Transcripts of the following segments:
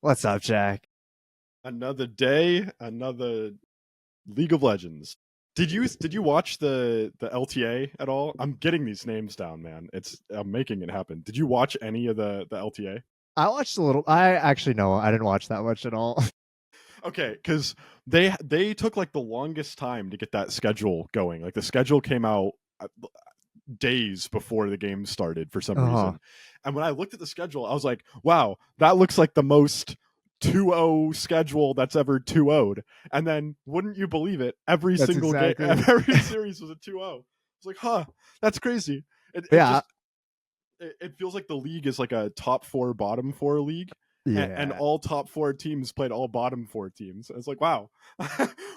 What's up, Jack? Another day, another League of Legends. Did you watch the LTA at all? I'm getting these names down, man. I'm making it happen. Did you watch any of the LTA? I watched a little. I actually no, I didn't watch that much at all. Okay, because they took like the longest time to get that schedule going. Like the schedule came out days before the game started for some Uh-huh. reason. And when I looked at the schedule, I was like, wow, that looks like the most 2-0 schedule that's ever 2-0'd. And then wouldn't you believe it, every That's single game, exactly. every series was a 2-0. It's like, huh, that's crazy. It Yeah, just it feels like the league is like a top four, bottom four league. And yeah, all top four teams played all bottom four teams. It's like, wow,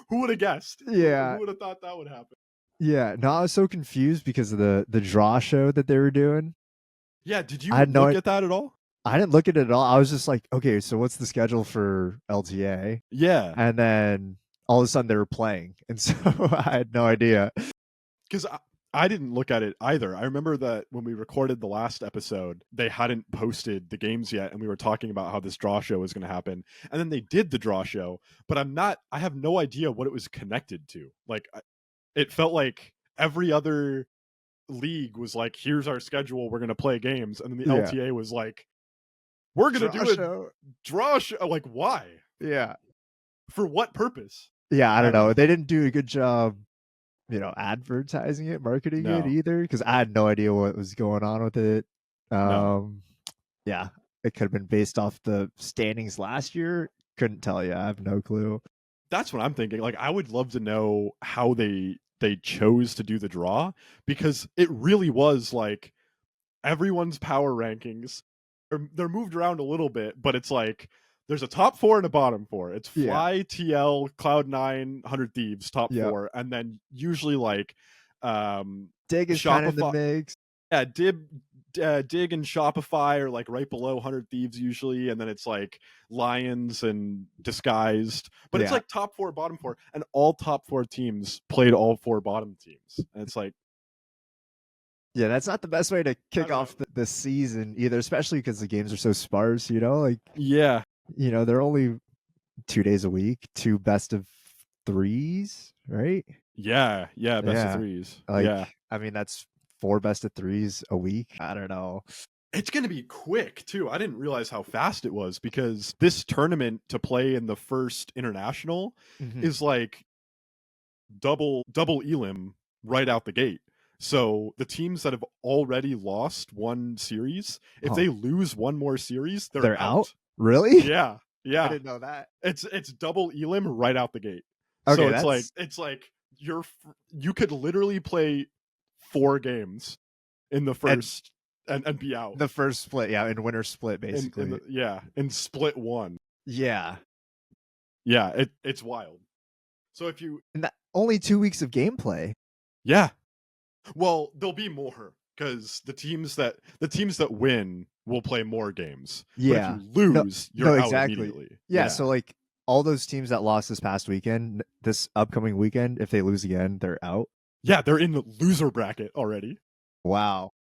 who would have guessed? Who yeah, would have thought that would happen? yeah. No, I was so confused because of the draw show that they were doing. Yeah, did I you had no. look at that at all? I didn't look at it at all. I was just like, okay, so what's the schedule for LTA? Yeah, And then all of a sudden they were playing, and so I had no idea. because I didn't look at it either. I remember that when we recorded the last episode, they hadn't posted the games yet, and we were talking about how this draw show was going to happen. And then they did the draw show, but I have no idea what it was connected to. Like, it felt like every other league was like, here's our schedule, we're going to play games. And then the Yeah, LTA was like, we're going to draw do a show. draw show. Like, why? Yeah, For what purpose? yeah. I I don't don't know. know. They didn't do a good job, advertising it, marketing it No, either, because I had no idea what was going on with it. no. Um, yeah, it could have been based off the standings last year. Couldn't tell you. I have no clue. That's what I'm thinking. Like, I would love to know how they chose to do the draw, because it really was like everyone's power rankings. They're moved around a little bit, but it's like there's a top four and a bottom four. It's Yeah, Fly, TL, Cloud9, 100 Thieves, top yeah. four, and then usually like Dig is kind of in the Shopify. mix. Yeah, Dig and Shopify are like right below 100 Thieves usually, and then it's like Lions and Disguised, but it's Yeah, like top four, bottom four, and all top four teams played all four bottom teams, and it's like, yeah. That's not the best way to I kick don't know. off the season either, especially because the games are so sparse. Like Yeah, they're only 2 days a week, two best of threes, right? yeah, best of Yeah, threes. Yeah, like I mean that's four best of threes a week. I don't know. it's gonna be quick too. I didn't realize how fast it was, because this tournament to play in the first international Mhm. is like double elim right out the gate. So the teams that have already lost one series, if Oh, they lose one more series, they're they're out? out. Really? Yeah, I yeah. didn't know that. It's double elim right out the gate. So Okay, it's like you could literally play 4 games in the and first and be out. the first split, yeah, in winter split, In basically. the yeah, in split one. Yeah, Yeah, it's wild. So if you and that only 2 weeks of gameplay. yeah, well, there'll be more, because the teams that win will play more games. But if you Yeah, no, lose, no, you're out exactly. immediately. Yeah, Yeah. so like all those teams that lost this past weekend, this upcoming weekend, if they lose again, they're out. Yeah, they're in the loser bracket already. Wow.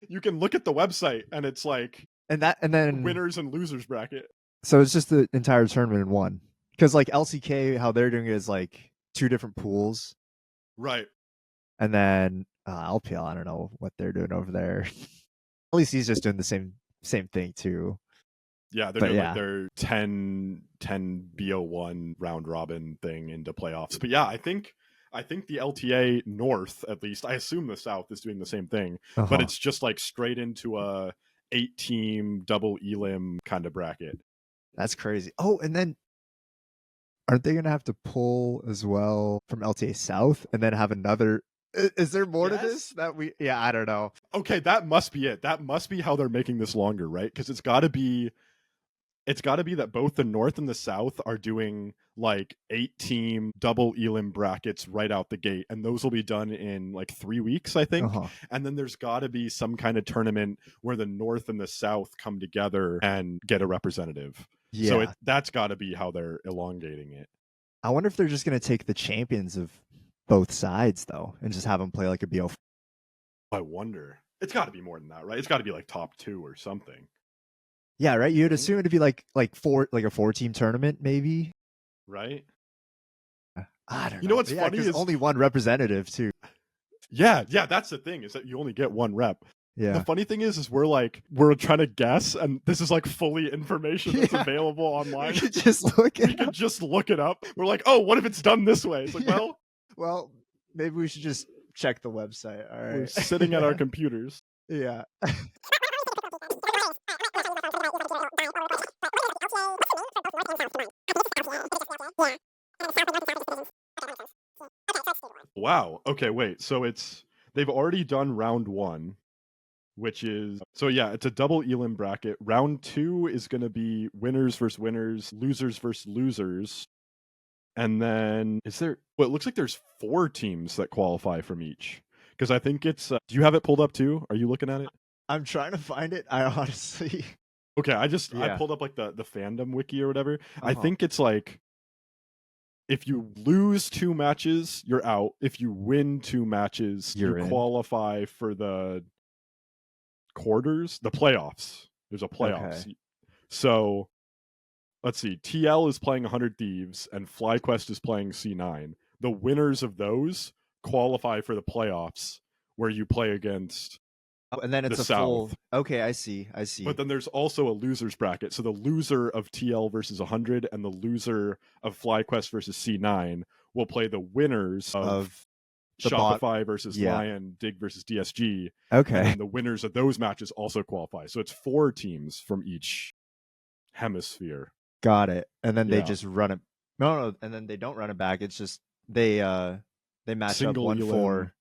You can look at the website and it's like And then winners and losers bracket. so it's just the entire tournament in one. Because like LCK, how they're doing it is like two different pools, Right. and then LPL, I don't know what they're doing over there. At least he's just doing the same thing too. Yeah, they're But doing like yeah, their 10 BO1 round robin thing into playoffs. But yeah, I think the LTA North, at least, I assume the South is doing the same thing, but uh-huh. it's just like straight into a 8-team double elim kind of bracket. That's crazy. Oh, and then aren't they gonna have to pull as well from LTA South and then have another? Is there more to this Yes. that we? Yeah, I don't know. Okay, that must be it. That must be how they're making this longer, right? Because it's got to be that both the North and the South are doing like 8-team double elim brackets right out the gate, and those will be done in like 3 weeks, I Uh think. huh. And then there's got to be some kind of tournament where the North and the South come together and get a representative. So Yeah, that's got to be how they're elongating it. I wonder if they're just gonna take the champions of both sides though, and just have them play like a BO. I wonder. It's got to be more than that, right? It's got to be like top two or something. Yeah, right. You'd Right? assume it'd be like a 4-team tournament, maybe. Right? I don't You know know. what's Yeah, funny because is only one representative too. yeah, that's the thing, is that you only get one rep. The Yeah. funny thing is we're trying to guess, and this is like fully information that's Yeah. available We online. could just look We it could up. just look it up. We're like, oh, what if it's done this way? It's like, Yeah. well, Well, maybe we should just check the website. All we're right. sitting at our computers. Yeah. Wow. Okay, wait. So they've already done round 1, which is so yeah, it's a double elim bracket. Round 2 is going to be winners versus winners, losers versus losers. And then well, it looks like there's 4 teams that qualify from each. Because I think it's do you have it pulled up too? Are you looking at it? I'm trying to find it. I honestly. Okay, I Yeah. pulled up like the fandom wiki or whatever. I Uh-huh. think it's like if you lose 2 matches, you're out. If you win 2 matches, You're you in. qualify for the quarters, the playoffs. There's a playoffs. Okay. So let's see. TL is playing 100 Thieves and FlyQuest is playing C9. The winners of those qualify for the playoffs, where you play against Oh, and then it's the a full. South. Okay, I see. But then there's also a losers bracket. So the loser of TL versus 100 and the loser of FlyQuest versus C9 will play the winners of the bot. Shopify versus Yeah. Lion, Dig versus DSG. Okay. And then the winners of those matches also qualify. So it's 4 teams from each hemisphere. Got it. And then they Yeah. just run it. No, and then they don't run it back. It's just they match Single up 1-4. elim.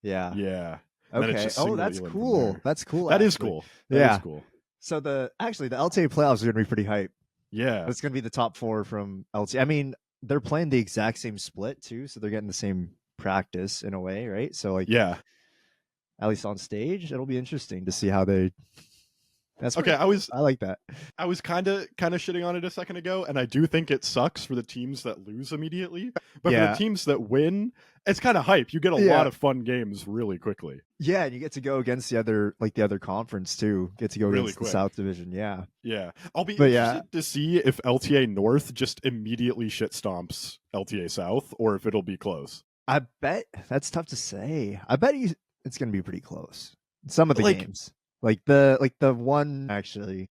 Yeah. Yeah. And then it's Okay. just Oh, single that's elim from cool. there. That's cool. That is actually. cool. Yeah. That is cool. So the LTA playoffs are gonna be pretty hype. Yeah. It's gonna be the top 4 from LTA. I mean, they're playing the exact same split too, so they're getting the same practice in a way, right? So like, Yeah. at least on stage, it'll be interesting to see how they. That's Okay. cool. I like that. I was kind of shitting on it a second ago, and I do think it sucks for the teams that lose immediately. But for Yeah. the teams that win, it's kind of hype. You get a Yeah. lot of fun games really quickly. Yeah, and you get to go against the other conference too. Get to go Really against quick. the South Division. Yeah. Yeah. I'll be But yeah. interested to see if LTA North just immediately shit stomps LTA South, or if it'll be close. I bet that's tough to say. I bet it's going to be pretty close. Some of the Like- games, like the one actually.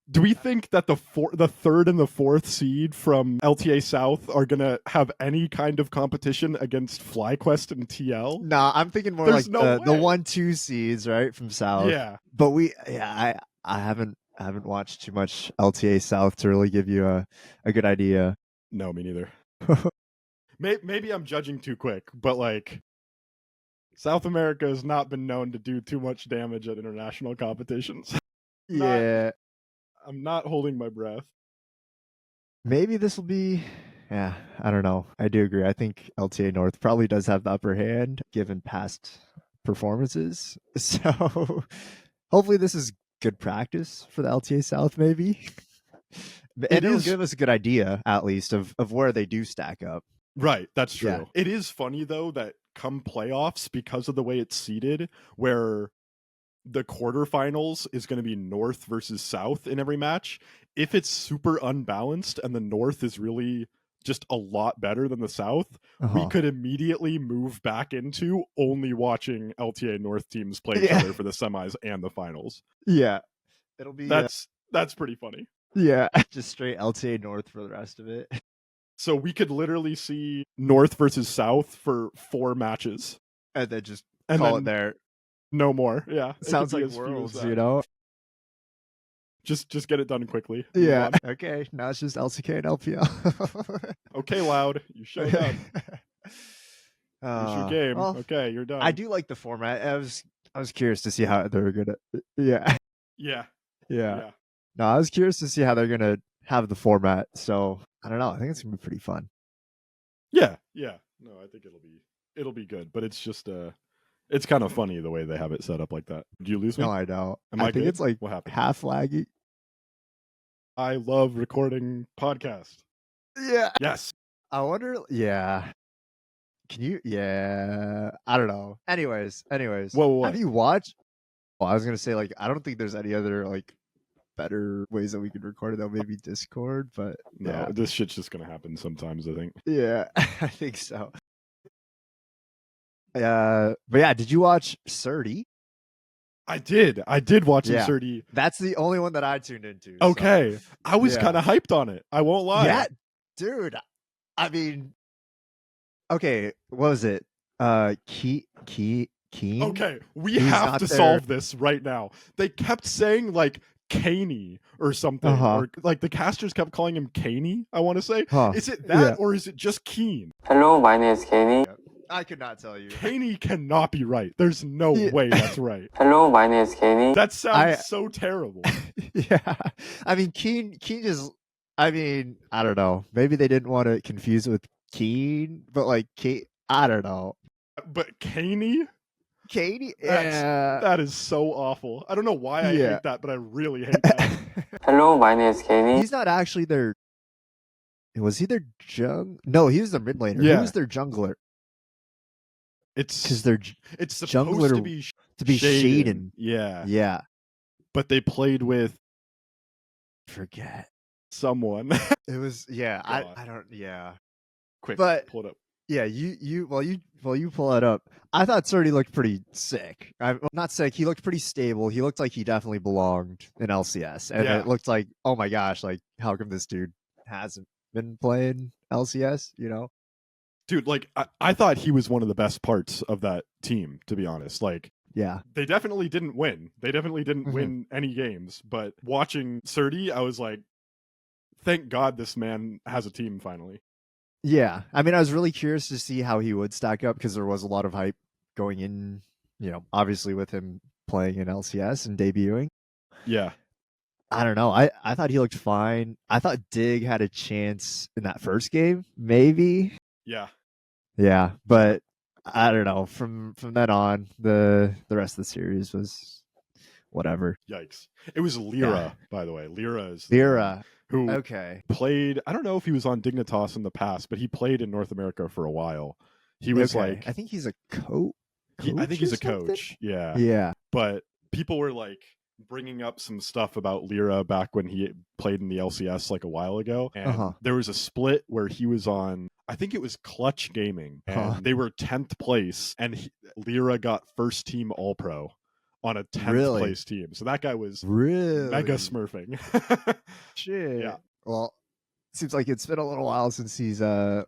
Do we think that the 3rd and the 4th seed from LTA South are gonna have any kind of competition against FlyQuest and TL? Nah, I'm thinking more There's like no the way. 1-2 seeds, right, from South. Yeah. But I haven't watched too much LTA South to really give you a good idea. No, me neither. Maybe I'm judging too quick, but like South America has not been known to do too much damage at international competitions. Yeah. I'm not holding my breath. Maybe this will be. Yeah, I don't know. I do agree. I think LTA North probably does have the upper hand given past performances. So hopefully this is good practice for the LTA South, maybe. And it'll give us a good idea, at least, of where they do stack up. Right, that's true. Yeah. It is funny though that come playoffs, because of the way it's seeded, where the quarterfinals is going to be North versus South in every match. If it's super unbalanced and the North is really just a lot better than the South, we could immediately move back into only watching LTA North teams play each other for the semis and the finals. Yeah. It'll be That's pretty funny. Yeah, just straight LTA North for the rest of it. So we could literally see North versus South for 4 matches. And then just call it there. No more. Yeah. Sounds like Worlds, you know? Just get it done quickly. Yeah. Okay. Now it's just LCK and LPL. Okay, Loud. You showed up. Here's your game. Well, okay, you're done. I do like the format. I was curious to see how they're gonna. Yeah. Yeah. No, I was curious to see how they're gonna have the format. So I don't know. I think it's gonna be pretty fun. Yeah. No, I think it'll be good. But it's just it's kind of funny the way they have it set up like that. Do you lose me? No, I don't. Am I I think good? it's like What happened? half laggy. I love recording podcasts. Yeah. Yes. I wonder. Yeah. Can you? Yeah. I don't know. Anyways. Whoa, what? Have you watched? Well, I was gonna say like I don't think there's any other like better ways that we could record it though. Maybe Discord, but No, this shit's just gonna happen sometimes, I think. yeah, I think so. But yeah, did you watch Surdy? I did watch some Yeah. Surdy. That's the only one that I tuned into. Okay. So. I was Yeah. kind of hyped on it. I won't lie. Yeah, dude. I mean, okay, what was it? Keen? Okay, we He's have not to there. solve this right now. They kept saying like Caney or something, or like the casters kept calling him Caney. I want to say, is it that or is it just Keen? Hello, my name is Kenny. I could not tell you. Caney cannot be right. There's no way that's right. Hello, my name is Kenny. That sounds so terrible. Yeah, I mean, Keen just. I mean, I don't know. Maybe they didn't want to confuse it with Keen, but like I don't know. But Caney? Katie, that is so awful. I don't know why I hate that, but I really hate that. Hello, my name is Kenny. He's not actually their. Was he their No, he was their mid laner. Yeah. Who was their jungler? It's because they're it's supposed to be Shaden. Yeah, yeah. But they played with forget someone. It was I don't Quick, but pull it up. Yeah, you while you pull it up, I thought Surdy looked pretty sick. I'm not sick. He looked pretty stable. He looked like he definitely belonged in LCS, and it looked like, oh my gosh, like how come this dude hasn't been playing LCS? You know, dude, like I thought he was one of the best parts of that team. To be honest, like they definitely didn't win. They definitely didn't win any games. But watching Surdy, I was like, thank God this man has a team finally. Yeah, I mean, I was really curious to see how he would stack up because there was a lot of hype going in, obviously with him playing in LCS and debuting. Yeah. I don't know. I thought he looked fine. I thought Dig had a chance in that first game, maybe. Yeah. Yeah, but I don't know. From then on, the rest of the series was whatever. Yikes. It was Lyra, by the way. Lyra is who played, I don't know if he was on Dignitas in the past, but he played in North America for a while. He was like, I think he's a coach. I think he's a coach. Yeah. Yeah. But people were like bringing up some stuff about Lyra back when he played in the LCS like a while ago. And there was a split where he was on, I think it was Clutch Gaming, and they were 10th place, and Lyra got first team All Pro on a 10th place team. So that guy was mega smurfing. Shit. Yeah. Well, seems like it's been a little while since he's been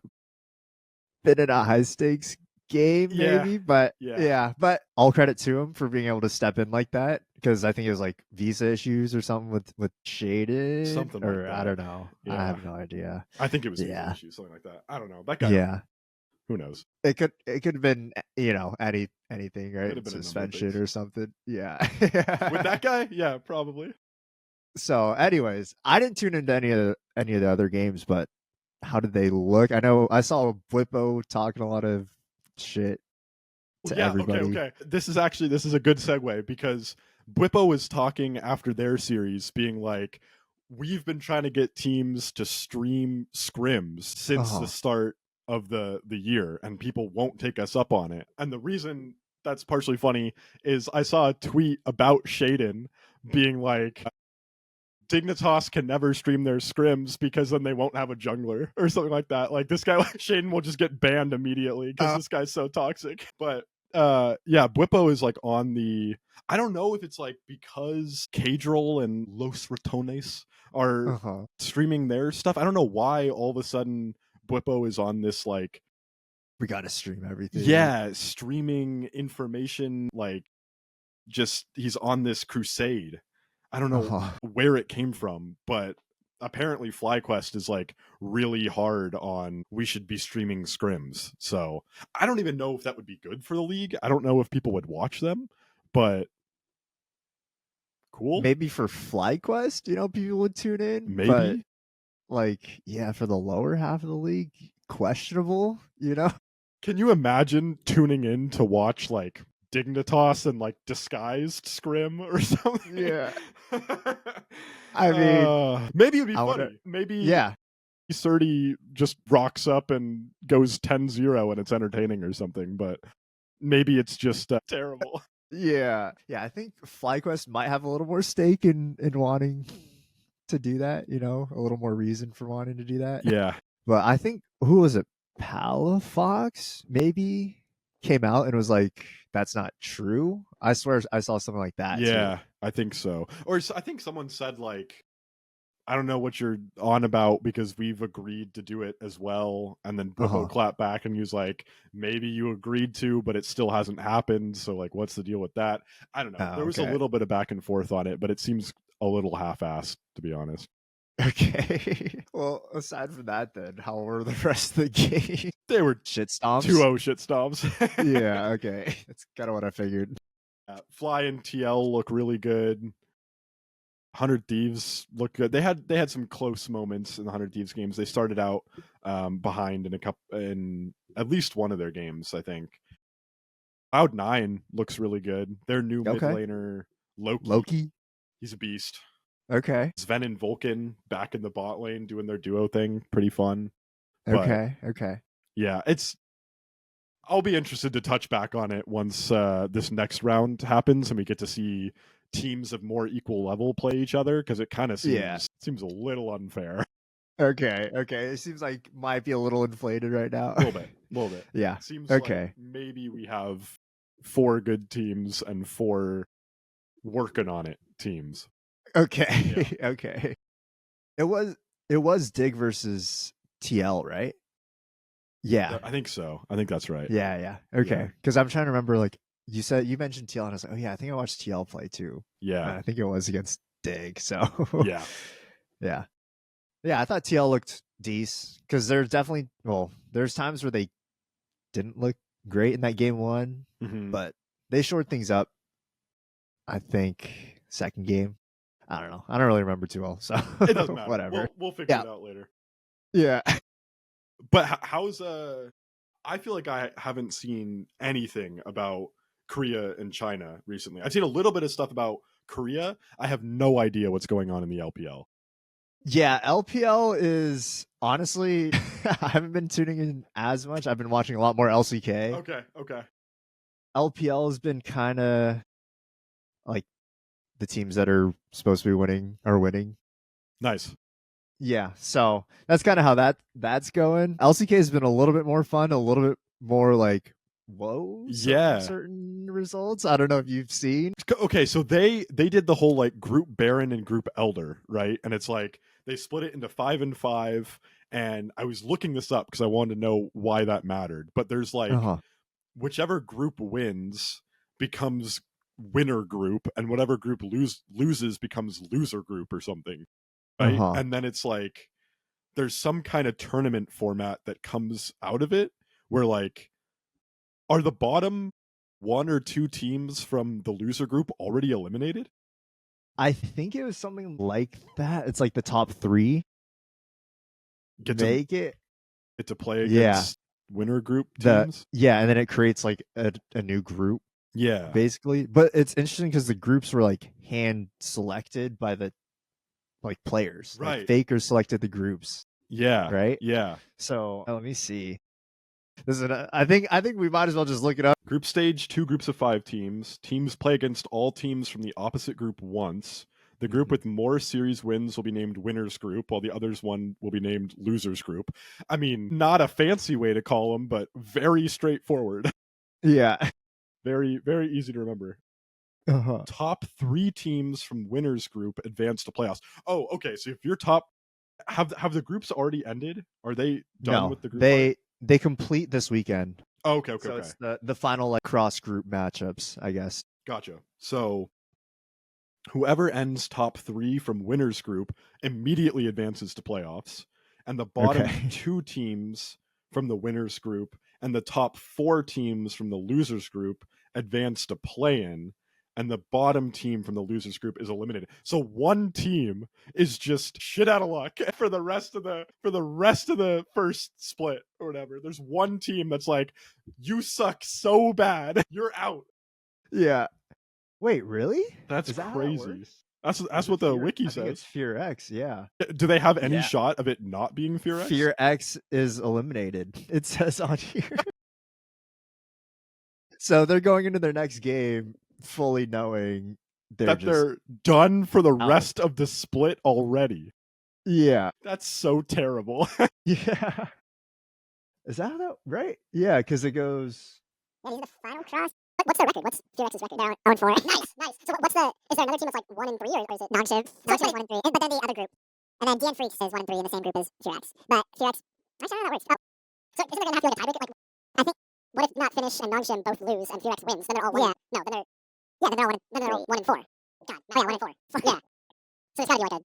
in a high stakes game, maybe. But but all credit to him for being able to step in like that, because I think it was like visa issues or something with Shaded. Something or like that. I don't know. Yeah. I have no idea. I think it was visa issues, something like that. I don't know. That guy. Yeah. Who knows? It could have been, anything, right? Suspension or something. Yeah. With that guy? Yeah, probably. So, anyways, I didn't tune into any of the other games, but how did they look? I know I saw Blippo talking a lot of shit to everybody. Okay. This is a good segue, because Blippo was talking after their series, being like, we've been trying to get teams to stream scrims since the start of the year, and people won't take us up on it. And the reason that's partially funny is I saw a tweet about Shaden being like, Dignitas can never stream their scrims because then they won't have a jungler or something like that. Like, this guy, Shaden will just get banned immediately because this guy's so toxic. But Blippo is like on the, I don't know if it's like because Cadril and Los Ratones are streaming their stuff. I don't know why all of a sudden Blippo is on this, like, we gotta stream everything. Yeah, streaming information, like, just he's on this crusade. I don't know where it came from, but apparently FlyQuest is like really hard on we should be streaming scrims. So I don't even know if that would be good for the league. I don't know if people would watch them, but cool. Maybe for FlyQuest, people would tune in. Maybe. But, like, for the lower half of the league, questionable, Can you imagine tuning in to watch like Dignitas and like disguised scrim or something? Yeah. I mean, maybe it'd be funny. Maybe Surdy just rocks up and goes 10-0 and it's entertaining or something, but maybe it's just terrible. Yeah. Yeah, I think FlyQuest might have a little more stake in wanting to do that, you know, a little more reason for wanting to do that. Yeah. But I think who was it? Palafox maybe came out and was like, "That's not true." I swear I saw something like that too. Yeah, I think so. Or I think someone said like, I don't know what you're on about because we've agreed to do it as well. And then Bwibbo clapped back and he was like, maybe you agreed to, but it still hasn't happened. So like, what's the deal with that? I don't know. Oh, there was a okay. little bit of back and forth on it, but it seems a little half-assed, to be honest. Okay. Well, aside from that, then how were the rest of the game? They were Shit stomps. 2-0 shit stomps. Yeah. Okay. That's kind of what I figured. Fly and TL look really good. 100 Thieves look good. They had some close moments in the 100 Thieves games. They started out behind in at least one of their games, I think. Cloud9 looks really good. Their new mid laner, Loki. He's a beast. Okay. Sven and Vulcan back in the bot lane doing their duo thing. Pretty fun. Okay. Yeah, I'll be interested to touch back on it once this next round happens and we get to see teams of more equal level play each other, because it kind of seems a little unfair. Okay. It seems like might be a little inflated right now. A little bit. Yeah. It seems like maybe we have 4 good teams and 4 working on it teams. Okay. Yeah. Okay. It was Dig versus TL, right? Yeah. I think so. I think that's right. Yeah. Okay. Because I'm trying to remember, like, you mentioned TL, and I was like, oh yeah, I think I watched TL play too. Yeah. And I think it was against Dig. So yeah. Yeah, I thought TL looked decent, because there's times where they didn't look great in that game 1, but they shored things up. I think second game. I don't know. I don't really remember too well, so it doesn't matter. Whatever. We'll figure it out later. Yeah. But how's I feel like I haven't seen anything about Korea and China recently. I've seen a little bit of stuff about Korea. I have no idea what's going on in the LPL. Yeah, LPL is honestly, I haven't been tuning in as much. I've been watching a lot more LCK. Okay. LPL has been kind of like the teams that are supposed to be winning are winning. Nice. Yeah, so that's kind of how that's going. LCK has been a little bit more fun, a little bit more like, whoa, certain results. I don't know if you've seen. Okay, so they did the whole like group Baron and group Elder, right? And it's like they split it into 5 and 5. And I was looking this up because I wanted to know why that mattered. But there's like whichever group wins becomes winner group, and whatever group loses becomes loser group or something. Right. And then it's like there's some kind of tournament format that comes out of it where like, are the bottom 1 or 2 teams from the loser group already eliminated? I think it was something like that. It's like the top 3 get to play against winner group teams. And then it creates like a new group. Yeah, basically. But it's interesting because the groups were like hand selected by the like players. Right. Like Fakers selected the groups. Yeah. Right? Yeah. So let me see. This is I think we might as well just look it up. Group stage, 2 groups of 5 teams. Teams play against all teams from the opposite group once. The group with more series wins will be named winners group, while the others one will be named losers group. I mean, not a fancy way to call them, but very straightforward. Yeah. Very, very easy to remember. Top 3 teams from winners group advance to playoffs. Oh, okay. So if you're top, have the groups already ended? Are they done with the group? They complete this weekend. Oh, okay. So it's the final like cross group matchups, I guess. Gotcha. So whoever ends top 3 from winners group immediately advances to playoffs, and the bottom 2 teams from the winners group and the top 4 teams from the losers group advance to play-in, and the bottom team from the losers group is eliminated. So one team is just shit out of luck for the rest of the first split or whatever. There's one team that's like, you suck so bad, you're out. Yeah. Wait, really? That's crazy. That's what the wiki says. It's Fear X, yeah. Do they have any shot of it not being Fear X? Fear X is eliminated. It says on here. So they're going into their next game. fully knowing that they're done for the rest of the split already. Yeah. That's so terrible. Yeah. Is that right? Yeah, because it goes. Yeah, these are the final cross. What's their record? What's FureX's record? They're 0-4. Nice. So is there another team that's like 1-3 or is it Nongshiv? Nongshiv is 1-3, but then the other group, and then DN Freaks is 1-3 in the same group as FureX. But FureX, actually, I don't know how that works. Oh, so isn't there gonna have to be like a tiebreaker? Like, I think what if not Finish and Nongshiv both lose and FureX wins? Then they're all one. Yeah. No, then they're all 1-4. God, oh yeah, 1-4. Yeah. So it's gotta be like a.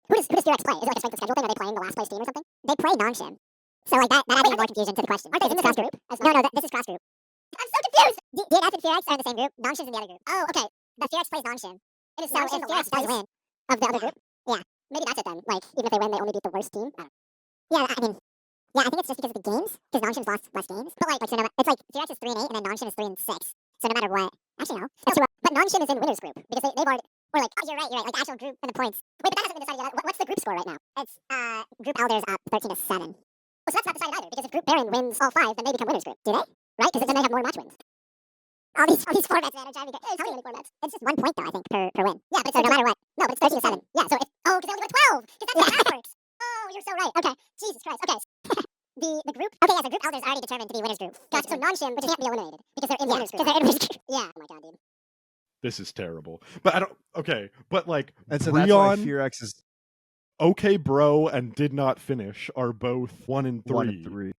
Who does FureX play? Is it like a strength of schedule thing? Are they playing the last place team or something? They play Nongshiv. So like that adds even more confusion to the question. Aren't they in the cross group? No, this is cross group. I'm so confused! DNF and FureX are in the same group. Nongshiv's in the other group. Oh, okay. The FureX plays Nongshiv. It is so if FureX does win of the other group, yeah, maybe that's it then. Like, even if they win, they only beat the worst team. Yeah, I think it's just because of the games, because Nongshiv's lost less games. But like so it's like FureX is 3-8, and then Nongshiv is 3-6. So no matter what, actually no, that's true. But Nongshiv is in winners group because they've already. Or like, oh, you're right. Like the actual group and the points. Wait, but that hasn't been decided yet. What's the group score right now? It's Group Elder's up 13-7. Well, so that's not decided either because if Group Baron wins all 5, then they become winners group. Do they? Right? Because then they have more match wins. All these formats, man, are driving me. How many formats? It's just 1 point though, I think, per win. Yeah, but so no matter what. No, but it's 13-7. Yeah, so because they only went 12. Because that's how that works. Oh, you're so right. Okay. Jesus Christ. Okay. the group. Okay, yeah, so Group Elder's already determined to be winners group. Gotcha. So Nongshim, which can't be eliminated because they're in winners group. Because they're in winners group. Yeah. Oh my god, dude. This is terrible. But I don't. Okay, but like, And so that's why FureX is okay, bro, and did not finish are both 1-3. 1-3.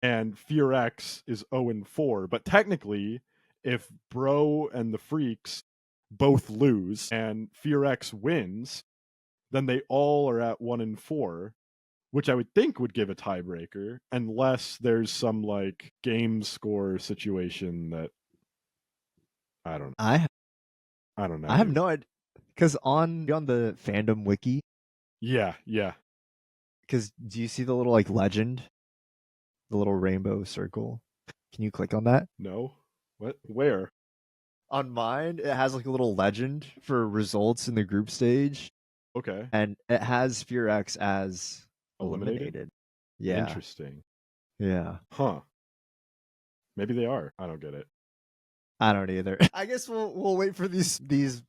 And FureX is 0-4. But technically, if Bro and the Freaks both lose and FureX wins, then they all are at 1-4, which I would think would give a tiebreaker, unless there's some like game score situation that I don't know. I don't know. I have no idea, because on the fandom wiki. Yeah. Because do you see the little like legend, the little rainbow circle? Can you click on that? No. What? Where? On mine, it has like a little legend for results in the group stage. Okay. And it has FureX as eliminated. Yeah. Interesting. Yeah. Huh. Maybe they are. I don't get it. I don't either. I guess we'll wait for these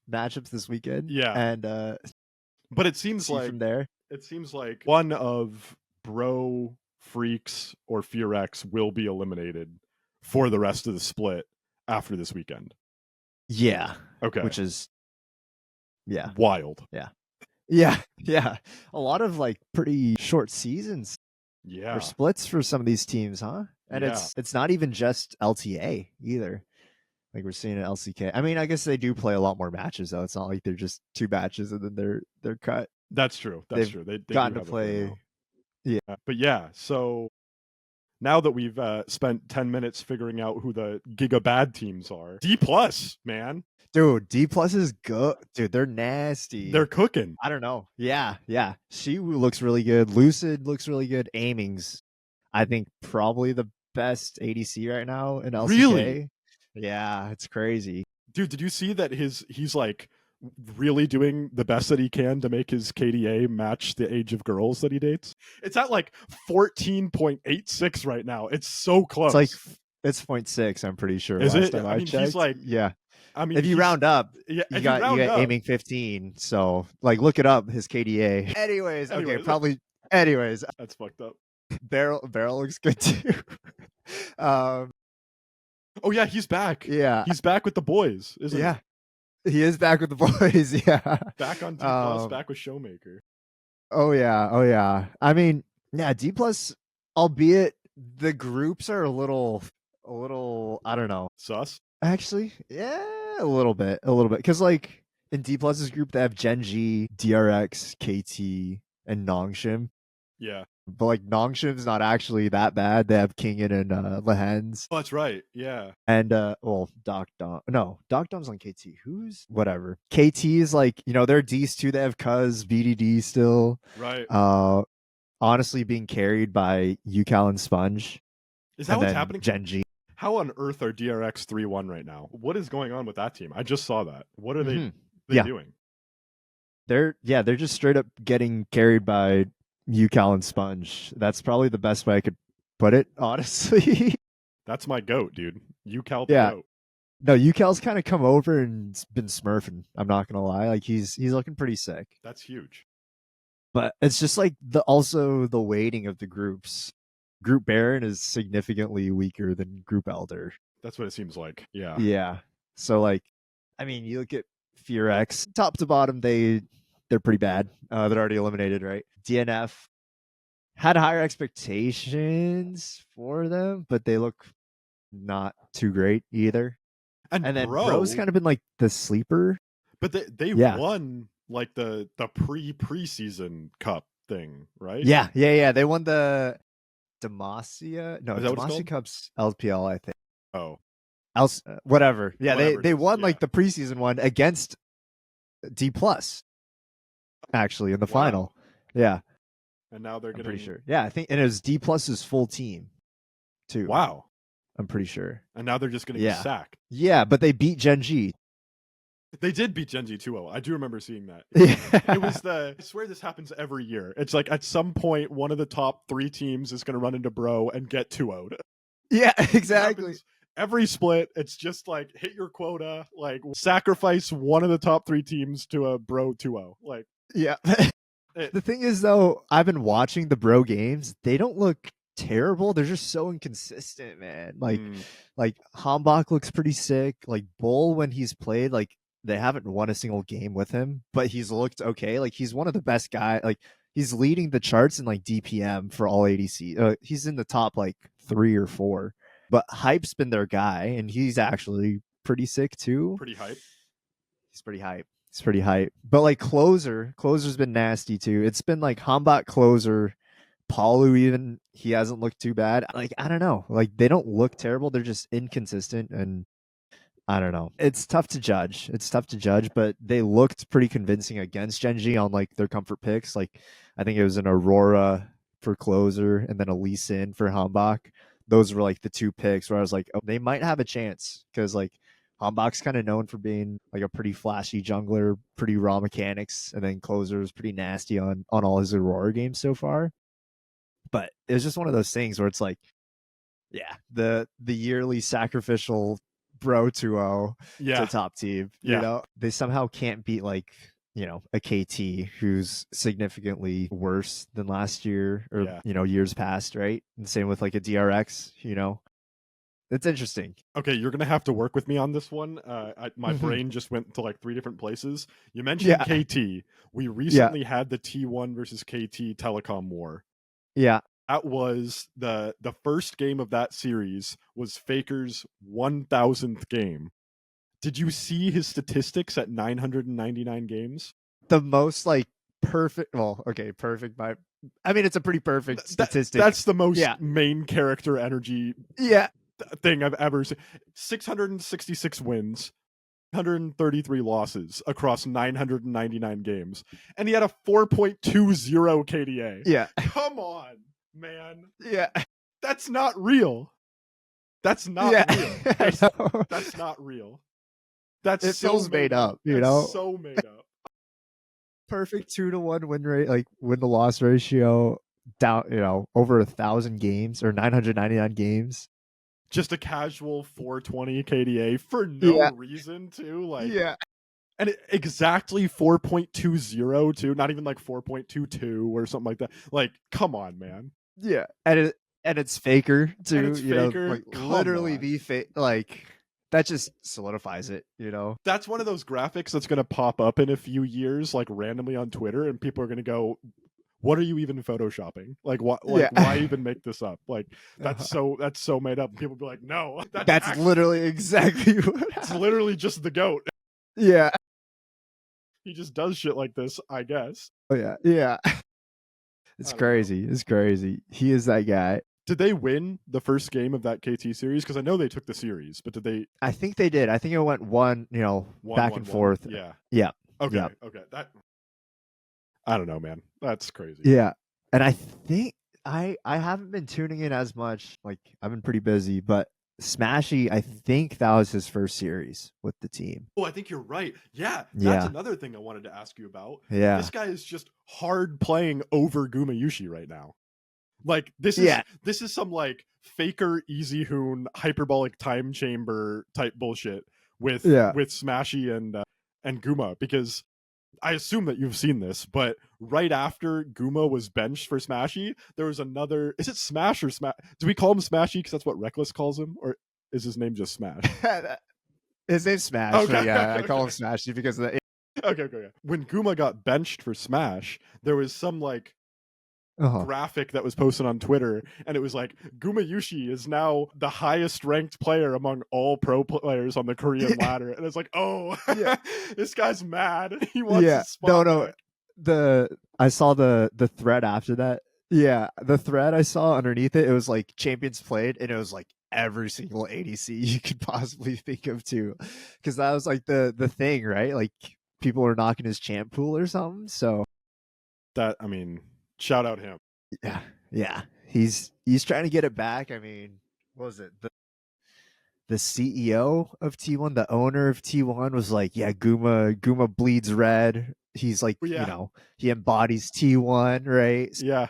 matchups this weekend. Yeah. And but it seems like from there. It seems like one of Bro, Freaks, or FureX will be eliminated for the rest of the split after this weekend. Yeah. Okay. Which is wild. Yeah. A lot of like pretty short seasons. Yeah. Or splits for some of these teams, huh? And it's not even just LTA either. Like we're seeing at LCK. I mean, I guess they do play a lot more matches though. It's not like they're just 2 matches and then they're cut. That's true. They've gotten to play. Yeah. But yeah, so now that we've spent 10 minutes figuring out who the Giga Bad teams are, D+, man. Dude, D+ is good. Dude, they're nasty. They're cooking. I don't know. Yeah. She looks really good. Lucid looks really good. Aiming's, I think, probably the best ADC right now in LCK. Really? Yeah, it's crazy. Dude, did you see that he's like really doing the best that he can to make his KDA match the age of girls that he dates? It's at like 14.86 right now. It's so close. It's 0.6, I'm pretty sure. Is last it? time I mean, checked. he's like, yeah. I mean, if you round up, yeah, you got aiming 15. So like, look it up. His KDA. Anyways, okay, probably. Anyways, that's fucked up. Barrel looks good too. Oh yeah, he's back. Yeah, he's back with the boys, isn't he? Yeah, he is back with the boys. Yeah, back on D+, back with Showmaker. Oh yeah. I mean, yeah, D+, albeit the groups are a little. I don't know. Sus. Actually, yeah, a little bit, because like in D+'s group they have Genji, DRX, KT, and Nongshim. Yeah. But like Nongshim's not actually that bad. They have Kingin and Lehens. Oh, that's right. Yeah. And Doc Dom's on KT. Who's whatever. KT is like, they're D's too. They have Cuz, BDD still. Right. Honestly being carried by UCal and Sponge. Is that what's happening? Genji. How on earth are DRX 3-1 right now? What is going on with that team? I just saw that. What are they doing? They're just straight up getting carried by UCal and Sponge. That's probably the best way I could put it, honestly. That's my goat, dude. UCal the goat. No, UCal's kind of come over and been smurfing. I'm not gonna lie, like he's looking pretty sick. That's huge. But it's just like also the weighting of the groups. Group Baron is significantly weaker than Group Elder. That's what it seems like. Yeah. Yeah. So like, I mean, you look at Furex, top to bottom, they're pretty bad. They're already eliminated, right? DNF had higher expectations for them, but they look not too great either. And then Bro's kind of been like the sleeper. But they won like the preseason cup thing, right? Yeah. They won the Demacia. No, Demacia Cup's LPL, I think. Oh. Whatever. Yeah, Whatever they won like the preseason one against D Plus, actually, in the final. Yeah. And now they're getting... I'm pretty sure. Yeah, I think, and it was D Plus's full team, too. Wow. I'm pretty sure. And now they're just getting sacked. Yeah, but they beat Gen G. They did beat Gen G 2-0. I do remember seeing that. Yeah. It was I swear this happens every year. It's like at some point, one of the top 3 teams is going to run into Bro and get 2-0'd. Yeah, exactly. Every split, it's just like hit your quota, like sacrifice one of the top 3 teams to a Bro 2-0. Like, yeah. The thing is, though, I've been watching the Bro games. They don't look terrible. They're just so inconsistent, man. Like Hambach looks pretty sick. Like Bull, when he's played, like they haven't won a single game with him, but he's looked okay. Like he's one of the best guys. Like he's leading the charts in like DPM for all ADC. He's in the top like 3 or 4. But Hype's been their guy, and he's actually pretty sick too. Pretty hype. He's pretty hype. But like Closer's been nasty too. It's been like Hambach, Closer, Palu, even he hasn't looked too bad. Like I don't know. Like they don't look terrible. They're just inconsistent, and I don't know. It's tough to judge. But they looked pretty convincing against Gen G on like their comfort picks. Like I think it was an Aurora for Closer and then a Lee Sin for Hambach. Those were like the 2 picks where I was like, oh, they might have a chance, because like Hambach's kind of known for being like a pretty flashy jungler, pretty raw mechanics, and then Closer is pretty nasty on all his Aurora games so far. But it was just one of those things where it's like, yeah, the yearly sacrificial Bro 2-0 to top team. You know, they somehow can't beat like, you know, a KT who's significantly worse than last year or, you know, years past, right? And same with like a DRX, you know. It's interesting. Okay, you're going to have to work with me on this one. My brain just went to like 3 different places. You mentioned KT. We recently had the T1 versus KT telecom war. Yeah. That was the first game of that series was Faker's 1000th game. Did you see his statistics at 999 games? The most like perfect. Well, okay, perfect. I mean, it's a pretty perfect statistic. That's the most main character energy thing I've ever seen. 666 wins, 133 losses across 999 games. And he had a 4.20 KDA. Yeah. Come on, man. Yeah. That's not real. That's not real. That's not real. It feels made up, you know? So made up. Perfect 2-to-1 win rate, like win to loss ratio down, you know, over 1,000 games or 999 games. Just a casual 420 KDA for no reason too. Like, and exactly 4.20 too, not even like 4.22 or something like that. Like, come on, man. Yeah, and it's Faker too. You know, like literally the fake. Like that just solidifies it. You know, that's one of those graphics that's going to pop up in a few years, like randomly on Twitter, and people are going to go, what are you even photoshopping? Like, what? Like, why even make this up? Like, that's so made up. And people be like, no, that's literally exactly what happened. It's literally just the GOAT. Yeah, he just does shit like this, I guess. Oh yeah. It's crazy. It's crazy. He is that guy. Did they win the first game of that KT series? Because I know they took the series, but did they? I think they did. I think it went back and forth. Yeah. Okay. That. I don't know, man. That's crazy. Yeah. And I think I haven't been tuning in as much. Like I've been pretty busy, but Smashy, I think that was his first series with the team. Oh, I think you're right. Yeah. That's another thing I wanted to ask you about. Yeah. This guy is just hard playing over Gumayushi right now. Like this is some like Faker easy hoon hyperbolic time chamber type bullshit. with Yeah. Smashy and Guma, because I assume that you've seen this, but right after Guma was benched for Smashy, there was another. Is it Smash or Smash? Do we call him Smashy because that's what Reckless calls him, or is his name just Smash? His name's Smash. Okay, But yeah, I okay, call him okay. Smashy because of the. Okay. When Guma got benched for Smash, there was some like Uh-huh. graphic that was posted on Twitter, and it was like Guma Yushi is now the highest ranked player among all pro players on the Korean ladder, and it's like, oh, Yeah. this guy's mad. He wants Yeah. his spot No. back. I saw the thread after that. Yeah, the thread I saw underneath it, it was like champions played, and it was like every single ADC you could possibly think of too, because that was like the thing, right? Like people are knocking his champ pool or something. So That, I mean, shout out him. yeah, he's trying to get it back. I mean, what was it? The CEO of T1, the owner of T1 was like, yeah, Guma bleeds red. He's like, Yeah. he embodies T1, right? Yeah.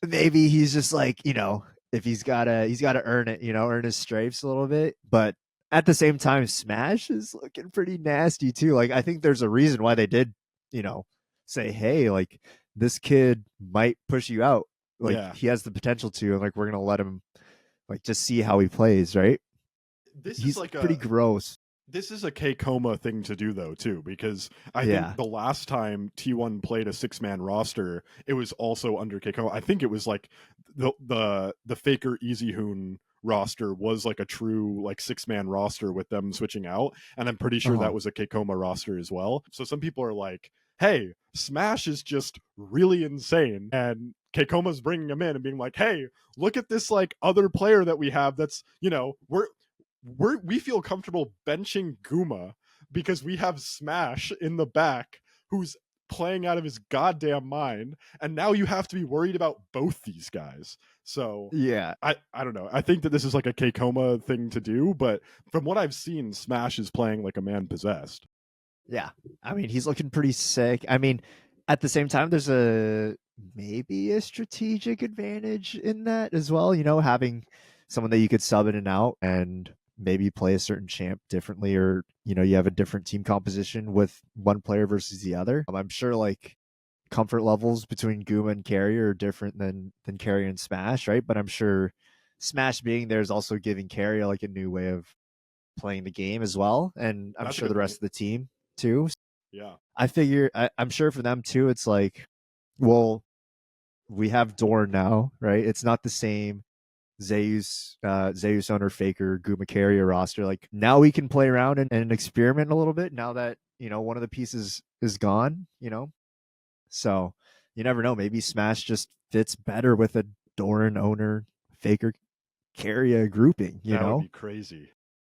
Maybe he's just like, if he's gotta earn it, earn his stripes a little bit. But at the same time, Smash is looking pretty nasty too. Like, I think there's a reason why they did, say, hey, like this kid might push you out. Like Yeah. he has the potential to, and like we're gonna let him like just see how he plays, right? He's Like pretty gross. This is a K-Coma thing to do, though, too, because I think the last time T1 played a 6-man roster, it was also under K-Coma. I think it was like the Faker Easy Hoon roster was like a true like 6-man roster with them switching out, and I'm pretty sure that was a K-Coma roster as well. So some people are like, hey, Smash is just really insane, and K-Coma's bringing him in and being like, hey, look at this like other player that we have that's, we feel comfortable benching Guma because we have Smash in the back who's playing out of his goddamn mind, and now you have to be worried about both these guys. So yeah, I don't know. I think that this is like a K-Coma thing to do, but from what I've seen, Smash is playing like a man possessed. Yeah. I mean, he's looking pretty sick. I mean, at the same time, there's maybe a strategic advantage in that as well, having someone that you could sub in and out and maybe play a certain champ differently, or, you have a different team composition with one player versus the other. I'm sure like comfort levels between Guma and Carrier are different than Carrier and Smash, right? But I'm sure Smash being there is also giving Carrier like a new way of playing the game as well. And I'm sure the rest of the team too. Yeah. I figure I'm sure for them too, it's like, well, we have Dorn now, right? It's not the same Zeus owner Faker Guma Carrier roster. Like now we can play around and experiment a little bit now that, one of the pieces is gone, So you never know. Maybe Smash just fits better with a Dorn owner Faker Carrier grouping, that would be crazy.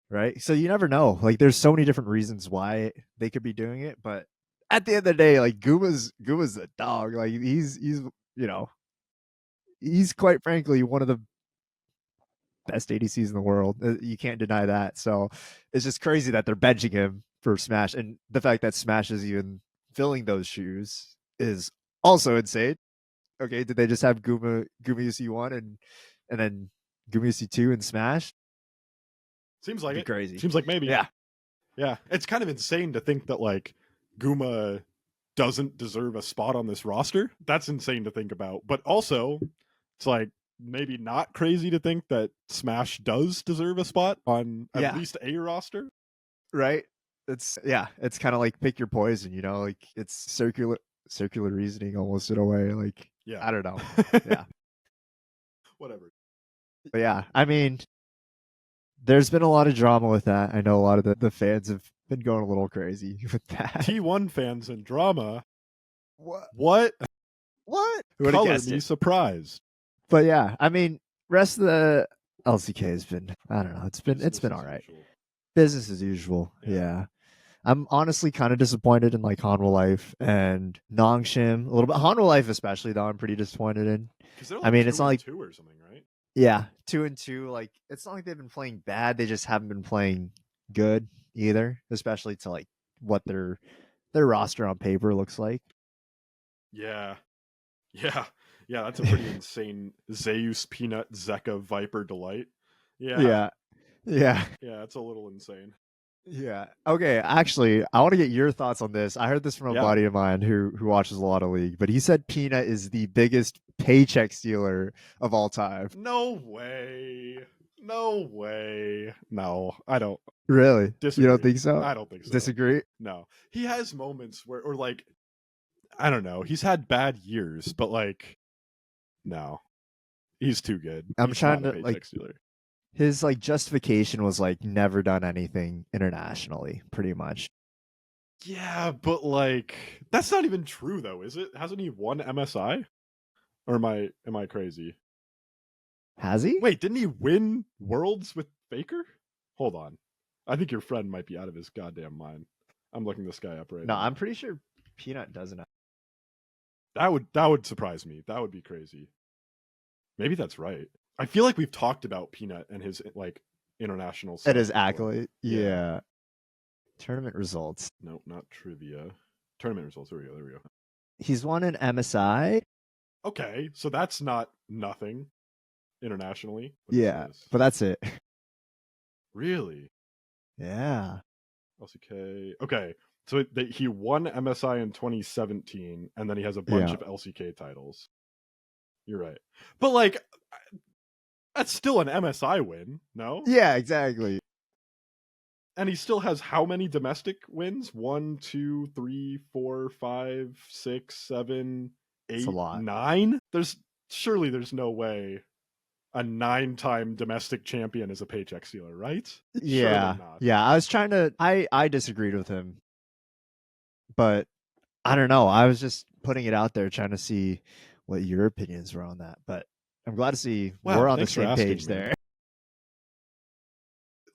Right? So you never know. Like there's so many different reasons why they could be doing it, but at the end of the day, like Guma's the dog. Like he's quite frankly one of the best ADCs in the world. You can't deny that. So it's just crazy that they're benching him for Smash, and the fact that Smash is even filling those shoes is also insane. Okay, did they just have Guma UC1 and then Guma UC2 and Smash? Seems like it. Crazy. Seems like maybe. Yeah. Yeah. It's kind of insane to think that like Guma doesn't deserve a spot on this roster. That's insane to think about. But also, it's like maybe not crazy to think that Smash does deserve a spot on at least a roster. Right? It's kind of like pick your poison, like it's circular reasoning almost in a way. Like, yeah. I don't know. Yeah. Whatever. But yeah, I mean, there's been a lot of drama with that. I know a lot of the fans have been going a little crazy with that. T1 fans and drama. What? Color me surprised. But yeah, I mean, rest of the LCK has been, I don't know, it's been all right. Business as usual. Yeah. I'm honestly kind of disappointed in like Hanwha Life and Nongshim a little bit. Hanwha Life especially though, I'm pretty disappointed in. Like I mean, it's not like 2 or something, right? Yeah, 2-2. Like it's not like they've been playing bad. They just haven't been playing good either, especially to like what their roster on paper looks like. Yeah. That's a pretty insane Zeus Peanut Zeka Viper Delight. Yeah, it's a little insane. Yeah. Okay. Actually, I want to get your thoughts on this. I heard this from a Yeah. buddy of mine who watches a lot of League, but he said Peanut is the biggest paycheck stealer of all time. No way. No way. No, I don't Really? disagree. You don't think so? I don't think so. Disagree? No. He has moments where, or like, I don't know. He's had bad years, but like, no. He's too good. I'm He's trying not a to, paycheck like, stealer. his like justification was like never done anything internationally, pretty much. Yeah, but like that's not even true though, is it? Hasn't he won MSI? Or am I crazy? Has he? Wait, didn't he win Worlds with Faker? Hold on. I think your friend might be out of his goddamn mind. I'm looking this guy up right No, now. I'm pretty sure Peanut doesn't. That would surprise me. That would be crazy. Maybe that's right. I feel like we've talked about Peanut and his like international stuff It is before. accolade. Yeah. Tournament results. No, not trivia. Tournament results. There we go. He's won an MSI. Okay, so that's not nothing internationally. What is Yeah, this? but that's it. Really? Yeah. LCK. Okay, so he won MSI in 2017, and then he has a bunch Yeah. of LCK titles. You're right, but like, that's still an MSI win, no? Yeah, exactly. And he still has how many domestic wins? 1, 2, 3, 4, 5, 6, 7, 8, It's a lot. 9? Surely there's no way a 9-time domestic champion is a paycheck stealer, right? Yeah. Surely not. Yeah, I was trying to I disagreed with him. But I don't know. I was just putting it out there trying to see what your opinions were on that. But I'm glad to see Wow, we're on the thanks for same asking, page man. there.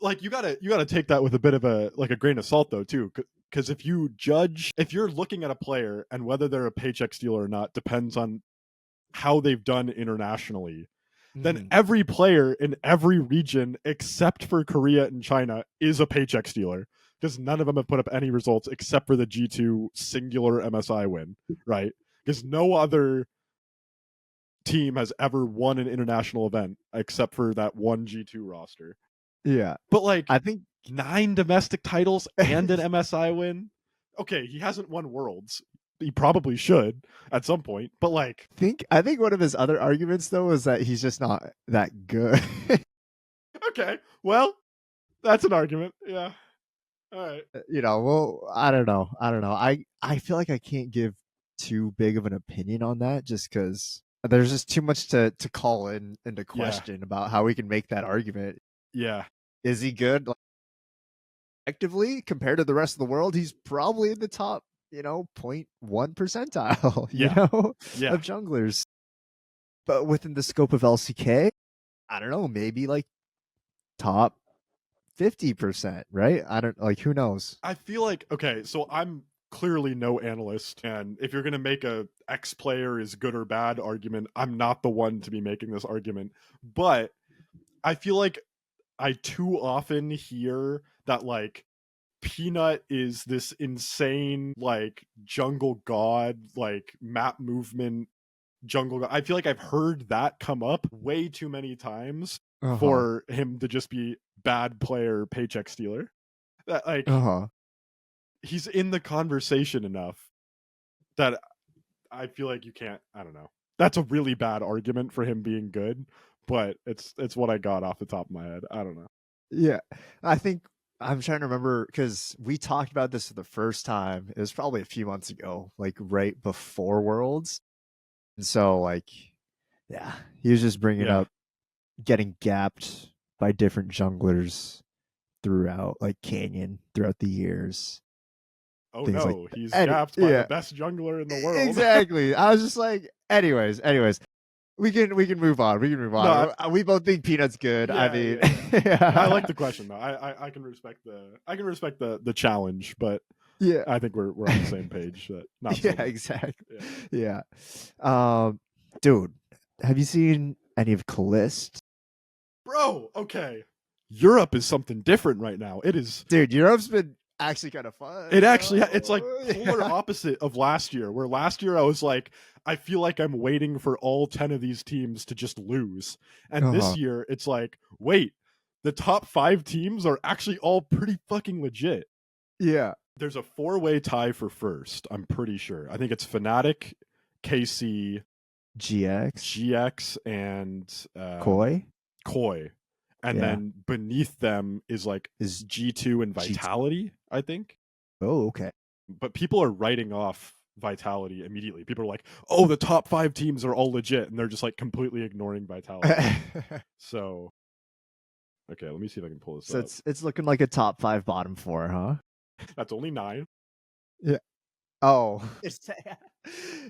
Like you gotta take that with a bit of a grain of salt though too, because if you're looking at a player and whether they're a paycheck stealer or not depends on how they've done internationally, then every player in every region except for Korea and China is a paycheck stealer because none of them have put up any results except for the G2 singular MSI win, right? Because no other team has ever won an international event except for that one G2 roster. Yeah. But like, I think 9 domestic titles and an MSI win. Okay, he hasn't won Worlds. He probably should at some point. But like, I think one of his other arguments though is that he's just not that good. okay, well, that's an argument. Yeah. All right. Well, I don't know. I feel like I can't give too big of an opinion on that just because there's just too much to call into question about how we can make that argument. Yeah. Is he good? Like, effectively, compared to the rest of the world, he's probably in the top, 0.1 percentile, of junglers. But within the scope of LCK, I don't know, maybe like top 50%, right? I don't like, who knows? I feel like, okay, so I'm clearly no analyst, and if you're going to make a X player is good or bad argument, I'm not the one to be making this argument. But I feel like I too often hear that like Peanut is this insane like jungle god, like map movement jungle god. I feel like I've heard that come up way too many times for him to just be bad player paycheck stealer. That like he's in the conversation enough that I feel like you can't, I don't know. That's a really bad argument for him being good, but it's what I got off the top of my head. I don't know. Yeah. I think I'm trying to remember because we talked about this for the first time. It was probably a few months ago, like right before Worlds. And so, like, yeah, he was just bringing up getting gapped by different junglers throughout, like Canyon, throughout the years. Oh Things no, like he's gapped by the best jungler in the world. Exactly. I was just like, anyways, we can move on. We can move on. No, we both think Peanut's good. I mean, I like the question though. I can respect the challenge, but yeah, I think we're on the same page. Not yeah, exactly. Yeah. Dude, have you seen any of Calist? Bro, okay. Europe is something different right now. It is, dude. Europe's been actually kind of fun. It actually, it's like polar opposite of last year, where last year I was like, I feel like I'm waiting for all 10 of these teams to just lose. And this year it's like, wait, the top 5 teams are actually all pretty fucking legit. Yeah. There's a 4-way tie for first, I'm pretty sure. I think it's Fnatic, KC, GX, and Koi. And then beneath them is G2 and Vitality, I think. Oh, okay. But people are writing off Vitality immediately. People are like, oh, the top 5 teams are all legit, and they're just completely ignoring Vitality. So, okay, let me see if I can pull this up. So it's looking like a top 5, bottom 4, huh? That's only 9. Yeah. Oh.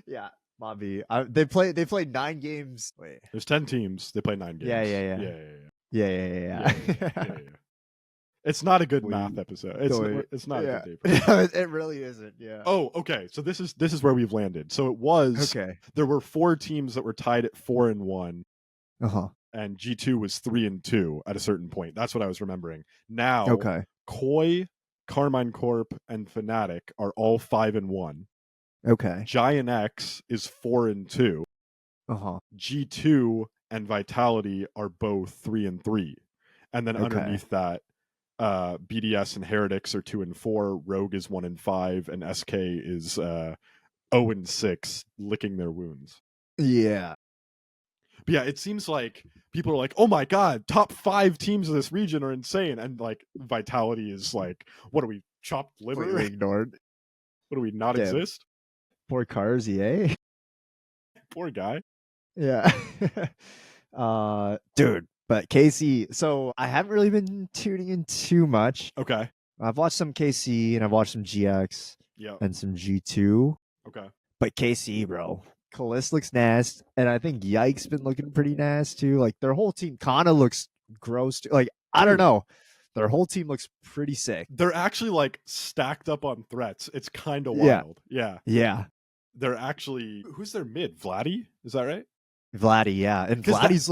Yeah. Bobby. They played 9 games. Wait. There's 10 teams. They play 9 games. Yeah. It's not a good math episode. It's not a good day. It really isn't. Yeah. Oh, okay. So this is where we've landed. So it was there were 4 teams that were tied at 4-1. And G2 was 3-2 at a certain point. That's what I was remembering. Now, Koi, Carmine Corp, and Fnatic are all 5-1. Okay. Giant X is 4-2. G2 and Vitality are both 3-3. And then underneath that, BDS and Heretics are 2-4. Rogue is 1-5, and SK is 0-6, licking their wounds. Yeah. But yeah, it seems like people are like, oh my god, top 5 teams of this region are insane. And Vitality is like, what are we, chopped liver? Completely ignored. What do we not exist? Poor Cars, EA. Poor guy. Yeah. Dude, but KC, so I haven't really been tuning in too much. Okay. I've watched some KC and I've watched some GX and some G2. Okay. But KC, bro. Kalist looks nasty, and I think Yike's been looking pretty nasty too. Their whole team kind of looks gross too. I don't know. Their whole team looks pretty sick. They're actually stacked up on threats. It's kind of wild. Yeah. They're actually, who's their mid? Vladdy? Is that right? Vladdy, yeah. And Vladdy's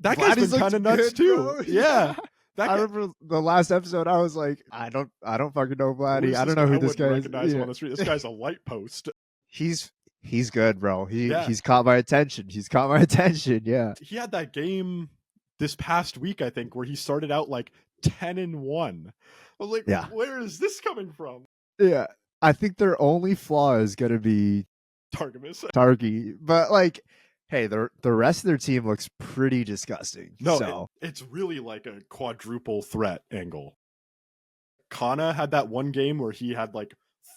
that guy's been kind of nuts too. Bro. Yeah. I remember the last episode. I was like, I don't fucking know Vladdy. I don't know who this guy is. Recognize him on the street. This guy's a light post. He's good, bro. He's caught my attention. Yeah. He had that game this past week, I think, where he started out 10-1. I was like, where is this coming from? Yeah. I think their only flaw is gonna be Targi. But hey, the rest of their team looks pretty disgusting. No, it's really like a quadruple threat angle. Kana had that one game where he had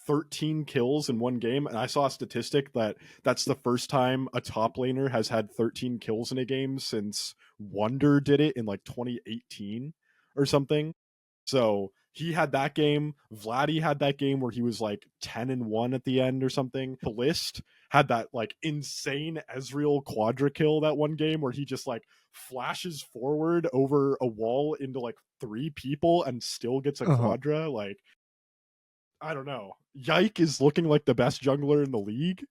13 kills in one game, and I saw a statistic that's the first time a top laner has had 13 kills in a game since Wonder did it in 2018 or something. So he had that game. Vladdy had that game where he was 10-1 at the end or something. Kalist had that insane Ezreal quadra kill that one game where he just flashes forward over a wall into 3 people and still gets a quadra. I don't know. Yike is looking like the best jungler in the league.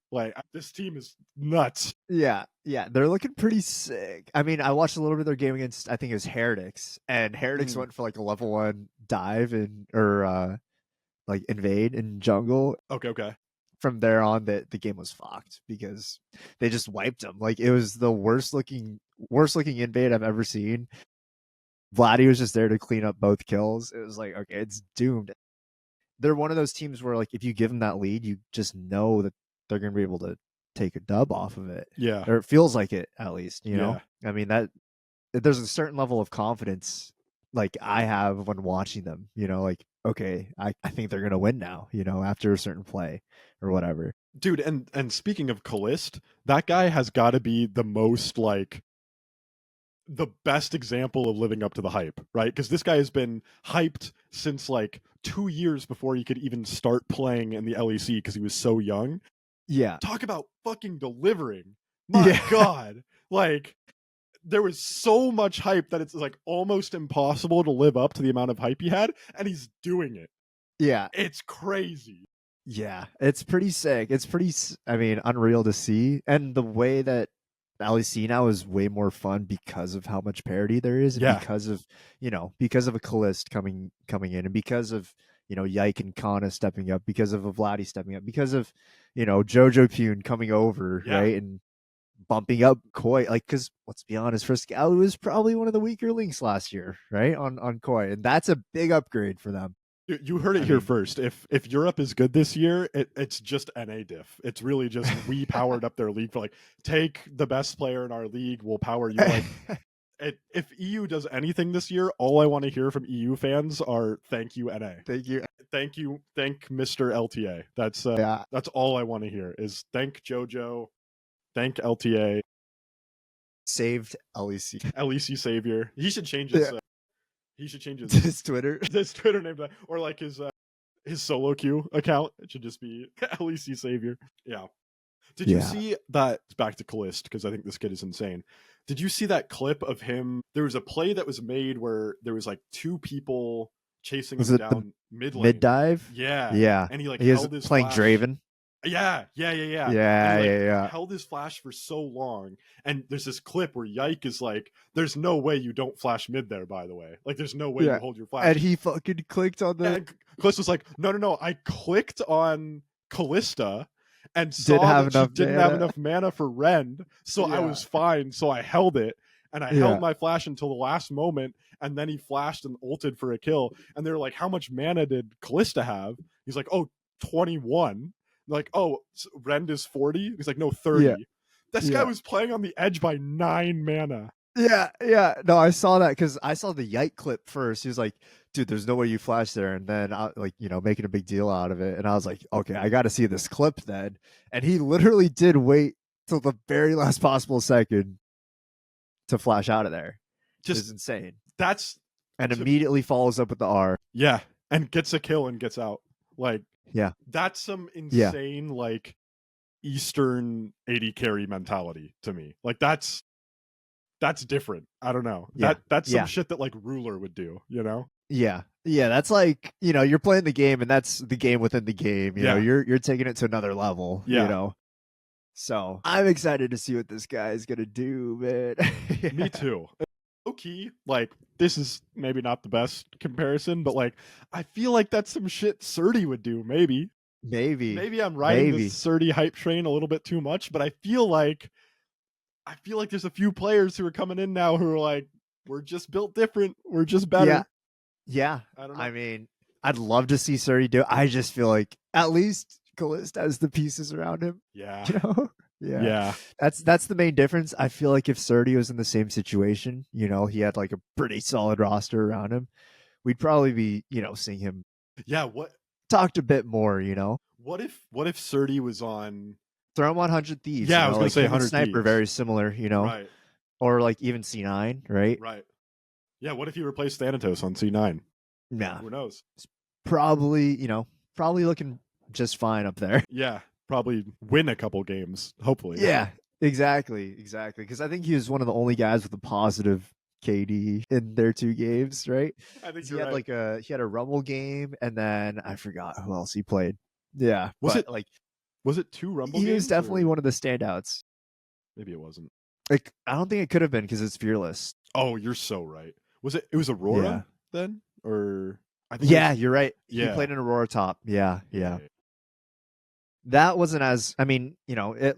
This team is nuts. Yeah, they're looking pretty sick. I mean, I watched a little bit of their game against, I think it was Heretics, and Heretics went for a level 1 dive or invade in jungle. Okay. From there on, the game was fucked because they just wiped them. It was the worst looking invade I've ever seen. Vladdy was just there to clean up both kills. It was okay, it's doomed. They're one of those teams where if you give them that lead, you just know that they're going to be able to take a dub off of it. Yeah. Or it feels like it, at least, you know? I mean, that there's a certain level of confidence I have when watching them, okay, I think they're going to win now, after a certain play or whatever. Dude, and speaking of Kalist, that guy has got to be the most the best example of living up to the hype, right? Because this guy has been hyped since 2 years before he could even start playing in the LEC because he was so young. Yeah. Talk about fucking delivering. My God. There was so much hype that it's almost impossible to live up to the amount of hype he had, and he's doing it. Yeah. It's crazy. Yeah. It's pretty sick. It's pretty, unreal to see. And the way that LEC now is way more fun because of how much parity there is, and because of a Kalist coming in, and because of Yike and Kana stepping up, because of a Vladdy stepping up, because of Jojo Pune coming over, right, and bumping up Koi, like, because let's be honest, Friscal was probably one of the weaker links last year, right? On Koi, and that's a big upgrade for them. You heard it here first. If Europe is good this year, it's just NA diff. It's really just we powered up their league for like, take the best player in our league, we'll power you. Like, if EU does anything this year, all I want to hear from EU fans are thank you NA, Thank you, thank Mr. LTA. That's all I want to hear is thank JoJo, thank LTA, saved LEC savior. He should change his. He should change his Twitter name, or like his solo queue account. It should just be LEC savior. Yeah. Did you see that? Back to Callist, because I think this kid is insane. Did you see that clip of him? There was a play that was made where there was like two people chasing him down mid lane. Mid dive. Yeah. And he was held his playing flash. Draven. Yeah. And he, held his flash for so long, and there's this clip where Yike is like, "There's no way you don't flash mid there." By the way, like, there's no way you hold your flash. And he fucking clicked on the. And Callista was like, "No, I clicked on Callista and saw that she didn't have enough mana for Rend, so I was fine. So I held it, and I held my flash until the last moment, and then he flashed and ulted for a kill." And they're like, "How much mana did Callista have?" He's like, "Oh, 21." Like, "Oh, Rend is 40." He's like, "No, 30." Yeah. This guy was playing on the edge by 9 mana. Yeah. No, I saw that because I saw the Yike clip first. He was like, "Dude, there's no way you flash there," and then making a big deal out of it. And I was like, "Okay, I got to see this clip then." And he literally did wait till the very last possible second to flash out of there. Just insane. Immediately follows up with the R. Yeah, and gets a kill and gets out. Like, yeah, that's some insane like Eastern 80 carry mentality to me. Like, that's different. I don't know. That's some shit that like Ruler would do, you know? Yeah, that's like, you're playing the game, and that's the game within the game. You know, you're taking it to another level. You know, so I'm excited to see what this guy is gonna do, man. Me too. Okay, like, this is maybe not the best comparison, but like, I feel like that's some shit Surdy would do. Maybe I'm riding the Surdy hype train a little bit too much, but I feel like there's a few players who are coming in now who are like, we're just built different. We're just better. Yeah. I don't know. I mean, I'd love to see Surdy do it. I just feel like at least Callista has the pieces around him. Yeah. You know? Yeah. That's the main difference. I feel like if Surdy was in the same situation, he had like a pretty solid roster around him, we'd probably be, seeing him talked a bit more, What if Surdy was on throw him on 100 Thieves? Yeah, I was gonna say 100 Sniper, Thieves. very similar, Right. Or like even C9, right? Right. Yeah, what if you replaced Thanatos on C9? Nah. Who knows? Probably looking just fine up there. Yeah, probably win a couple games, hopefully. Yeah, exactly. Because I think he was one of the only guys with a positive KD in their 2 games, right? I think he had he had a Rumble game, and then I forgot who else he played. Yeah, was it 2 Rumble games? He was definitely one of the standouts. Maybe it wasn't. Like, I don't think it could have been because it's Fearless. Oh, you're so right. It was Aurora then? Or I think you're right. Yeah. He played in Aurora top. Yeah. That wasn't as, it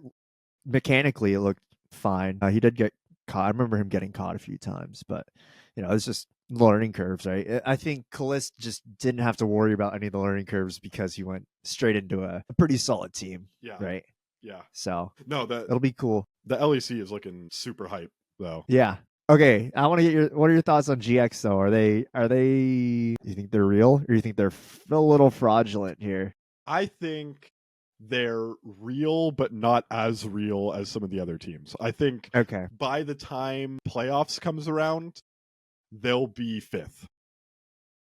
mechanically it looked fine. He did get caught. I remember him getting caught a few times, but it's just learning curves, right? I think Callista just didn't have to worry about any of the learning curves because he went straight into a pretty solid team. Yeah. Right. Yeah. So no, it'll be cool. The LEC is looking super hype though. Yeah. Okay. I want to get what are your thoughts on GX though? Are they you think they're real, or you think they're a little fraudulent here? I think they're real, but not as real as some of the other teams. I think by the time playoffs comes around, they'll be 5th.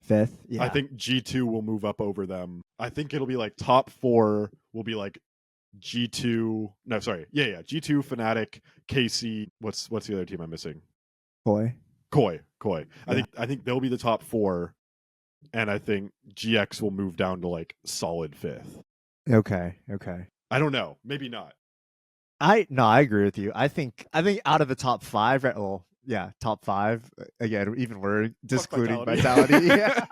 Yeah. I think G2 will move up over them. I think it'll be like top 4 will be like G2. No, sorry. Yeah. G2, Fnatic, KC. What's the other team I'm missing? Koi. Yeah. I think they'll be the top 4, and I think GX will move down to like solid 5th. Okay. I don't know. Maybe not. I agree with you. I think out of the top 5, right? Well, yeah, top 5. Again, even we're discluding Vitality. Yeah.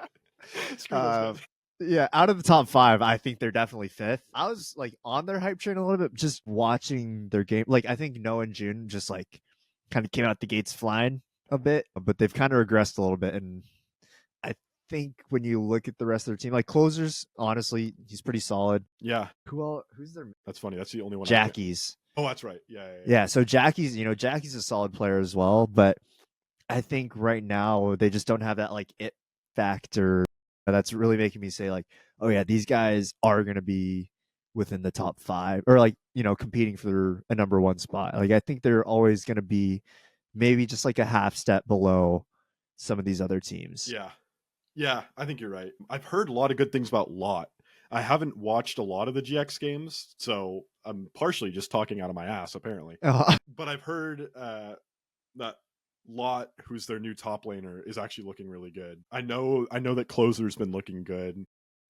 Yeah, out of the top 5, I think they're definitely 5th. I was like on their hype train a little bit, just watching their game. Like I think Noah and June just like kind of came out the gates flying a bit, but they've kind of regressed a little bit. And I think when you look at the rest of their team, like closers, honestly, he's pretty solid. Yeah, Who's their that's funny. That's the only one. Jackies? Oh, that's right. Yeah. Yeah, so Jackie's, Jackie's a solid player as well, but I think right now they just don't have that like it factor that's really making me say like, oh yeah, these guys are going to be within the top 5 or like, competing for a number 1 spot. Like I think they're always going to be maybe just like a half step below some of these other teams. Yeah, I think you're right. I've heard a lot of good things about Lot. I haven't watched a lot of the GX games, so I'm partially just talking out of my ass, apparently. But I've heard that Lot, who's their new top laner, is actually looking really good. I know that Closer's been looking good.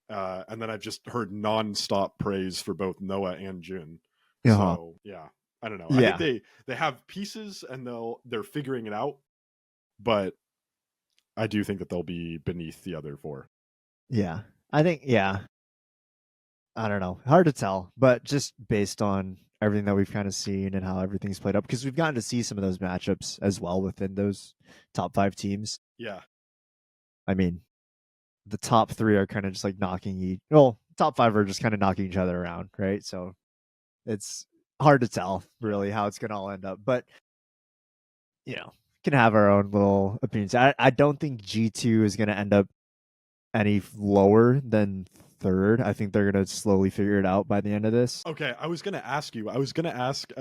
And then I've just heard non-stop praise for both Noah and Jun. So yeah, I don't know. Yeah. I think they have pieces and they're figuring it out, but I do think that they'll be beneath the other 4. Yeah. I think, I don't know. Hard to tell, but just based on everything that we've kind of seen and how everything's played up, because we've gotten to see some of those matchups as well within those top 5 teams. Yeah. I mean, the top 3 are kind of just like top 5 are just kind of knocking each other around, right? So it's hard to tell really how it's going to all end up, but can have our own little opinions. I don't think G2 is going to end up any lower than 3rd. I think they're going to slowly figure it out by the end of this. Okay, I was going to ask,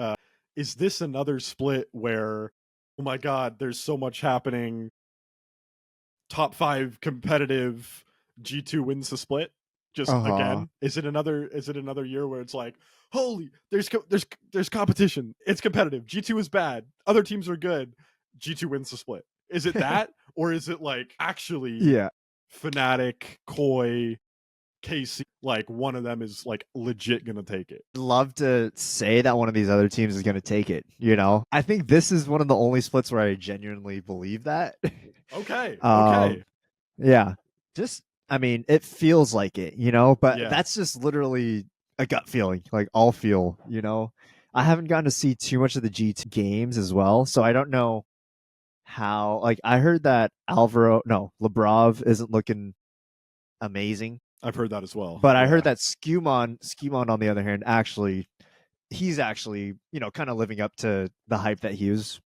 is this another split where, oh my God, there's so much happening, top 5 competitive, G2 wins the split? Just again, is it another year where it's like, holy, there's competition, it's competitive, G2 is bad, other teams are good, G2 wins the split? Is it that? Or is it like actually Fnatic, Koi, KC, like one of them is like legit gonna take it? Love to say that one of these other teams is gonna take it. I think this is one of the only splits where I genuinely believe that. Okay. Yeah. Just it feels like it, but Yeah. that's just literally a gut feeling. Like I'll feel, I haven't gotten to see too much of the G2 games as well, so I don't know how. Like I heard that Labrov isn't looking amazing. I've heard that as well. But I heard that Skewmon on the other hand, he's actually, kind of living up to the hype that he was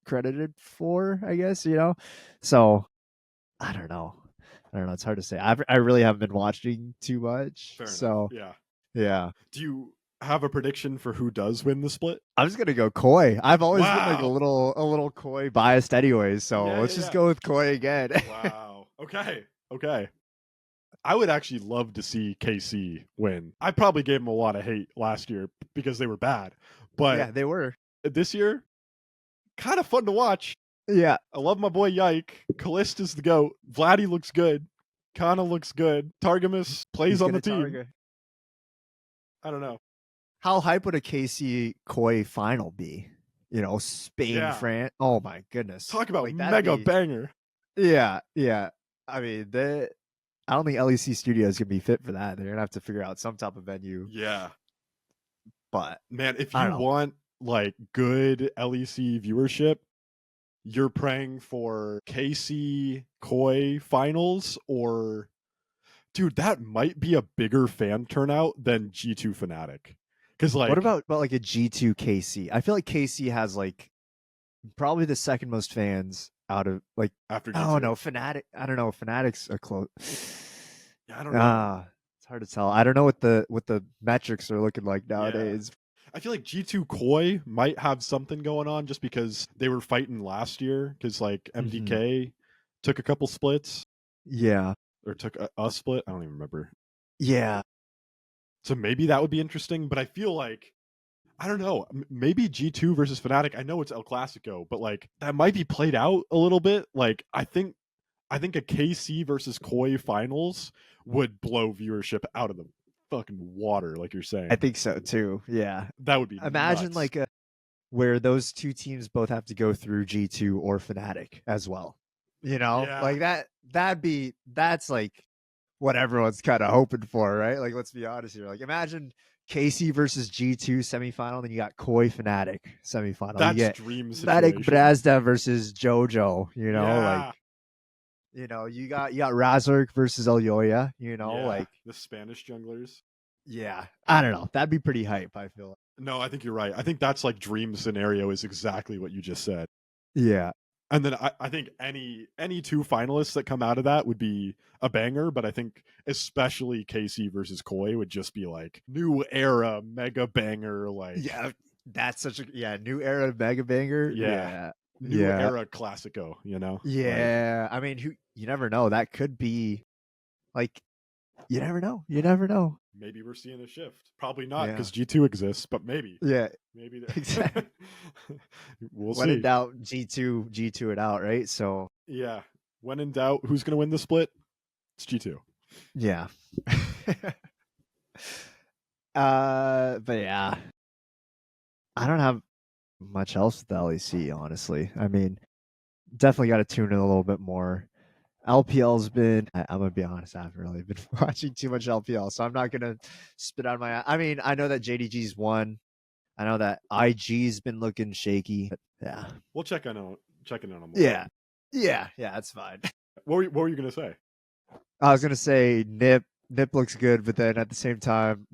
credited for, I guess, So I don't know. It's hard to say. I really haven't been watching too much. Fair so enough. Yeah. Do you have a prediction for who does win the split? I'm just gonna go Koi. I've always been like a little Koi biased anyways, so let's just go with Koi again. Wow. Okay. I would actually love to see KC win. I probably gave them a lot of hate last year because they were bad, but yeah, they were. This year, kind of fun to watch. Yeah, I love my boy Yike. Kallista's the GOAT. Vladdy looks good. Kana looks good. Targamas plays on the team. I don't know. How hype would a KC Koi final be? Spain, France. Oh my goodness! Talk about mega banger. Yeah. I mean, I don't think LEC Studios can be fit for that. They're gonna have to figure out some type of venue. Yeah, but man, if you want like good LEC viewership, you're praying for KC Koi finals, or dude, that might be a bigger fan turnout than G2 Fnatic. Because like, what about like a G2 KC? I feel like KC has like probably the second most fans out of like after G2. Oh no, Fnatic. I don't know. Fnatic's a close. Yeah, I don't know. It's hard to tell. I don't know what the metrics are looking like nowadays. I feel like G2 Koi might have something going on just because they were fighting last year, because like MDK took a couple splits. Yeah. Or took a split. I don't even remember. Yeah. So maybe that would be interesting, but I feel like, I don't know, maybe G2 versus Fnatic. I know it's El Clasico, but like that might be played out a little bit. Like I think a KC versus Koi finals would blow viewership out of the fucking water, like you're saying. I think so too. Yeah, that would be imagine nuts. like where those two teams both have to go through G2 or Fnatic as well. Like that's like what everyone's kind of hoping for, right? Like, let's be honest here. Like, imagine KC versus G2 semifinal, then you got Koi Fnatic semifinal. You That's get dream Fnatic situation. Brazda versus JoJo. You know, Yeah. like, you know, you got Razork versus Elyoya. You know, Yeah, like, the Spanish junglers. yeah, I don't know. That'd be pretty hype, I feel like. No, I think you're right. I think that's like dream scenario is exactly what you just said. Yeah. And then I think any two finalists that come out of that would be a banger, but I think especially KC versus Koi would just be like new era mega banger. Like, Yeah, that's such a new era mega banger. Yeah. Yeah. new Yeah. era classico, you know? Like, Yeah. I mean, you never know. That could be like, you never know. You never know. maybe we're seeing a shift. Probably not Yeah. because G2 exists, but maybe. Yeah. Maybe Exactly. we'll When see. in doubt, G2 it out, right? So Yeah. When in doubt, who's going to win the split? It's G2. yeah. But yeah, I don't have much else with the LEC, honestly. I mean, definitely got to tune in a little bit more. LPL's been, I'm gonna be honest, I haven't really been watching too much LPL, so I'm not gonna spit on my. I mean, I know that JDG's won. I know that IG's been looking shaky. But yeah. We'll check in on them. Yeah. Yeah. Yeah. That's fine. What were you going to say? I was gonna say Nip looks good, but then at the same time,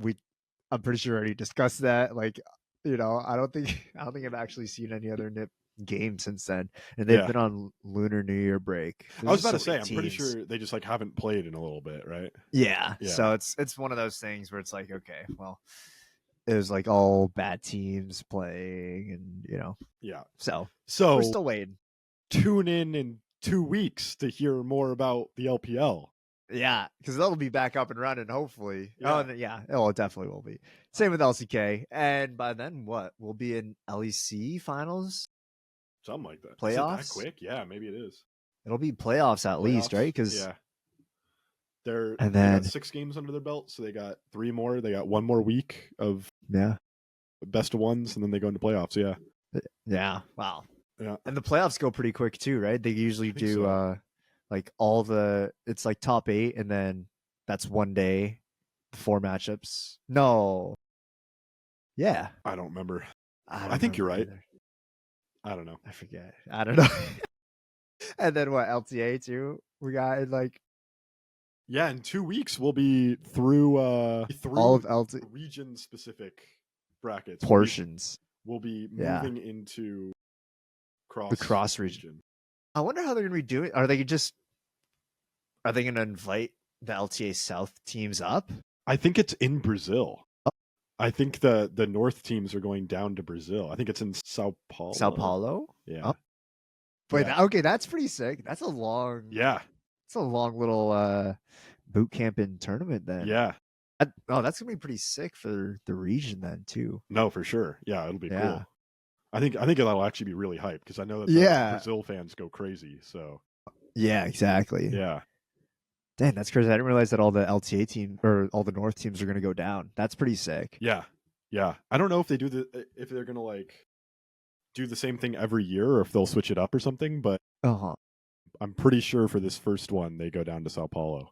I'm pretty sure we already discussed that. Like, you know, I don't think I've actually seen any other Nip game since then, and they've Yeah. been on Lunar New Year break. I was about to There's say, so I'm many pretty teams. sure they just like haven't played in a little bit, right? Yeah. Yeah. So it's one of those things where it's like, okay, well, it was like all bad teams playing, and you know, Yeah. so So we're still waiting. tune in 2 weeks to hear more about the LPL. Yeah, because they'll be back up and running, hopefully. Yeah. Oh, yeah. Oh, it definitely will be. Same with LCK. And by then, what? We'll be in LEC finals? Something like that. Is it Playoffs? that quick? Yeah, maybe it is. It'll be playoffs at least, right? Because yeah, and they then got 6 games under their belt, so they got 3 more. They got 1 more week of yeah, best of ones, and then they go into playoffs. Yeah, yeah, wow, yeah. And the playoffs go pretty quick too, right? They usually I think do so. like it's like top 8, and then that's one day, 4 matchups. No, yeah, I don't remember. I I think you're right. either. I don't know. I forget. I don't know. And then what? LTA too. We got like Yeah, in 2 weeks we'll be through all of LTA region specific brackets. portions. We'll be Yeah. moving into The cross region. I wonder how they're gonna be doing. Are they gonna invite the LTA South teams up? I think it's in Brazil. I think the North teams are going down to Brazil. I think it's in Sao Paulo. Sao Paulo? Yeah. Oh. Wait, Yeah. okay, that's pretty sick. That's a long It's a long little boot camp and tournament then. Yeah. That's gonna be pretty sick for the region then too. No, for sure. Yeah, it'll be Yeah. cool. I think that'll actually be really hype because I know that the Yeah. Brazil fans go crazy. So Yeah, exactly. yeah. Dang, that's crazy. I didn't realize that all the LTA team or all the North teams are gonna go down. That's pretty sick. Yeah. Yeah. I don't know if if they're gonna like do the same thing every year or if they'll switch it up or something, but Uh-huh. I'm pretty sure for this first one they go down to Sao Paulo.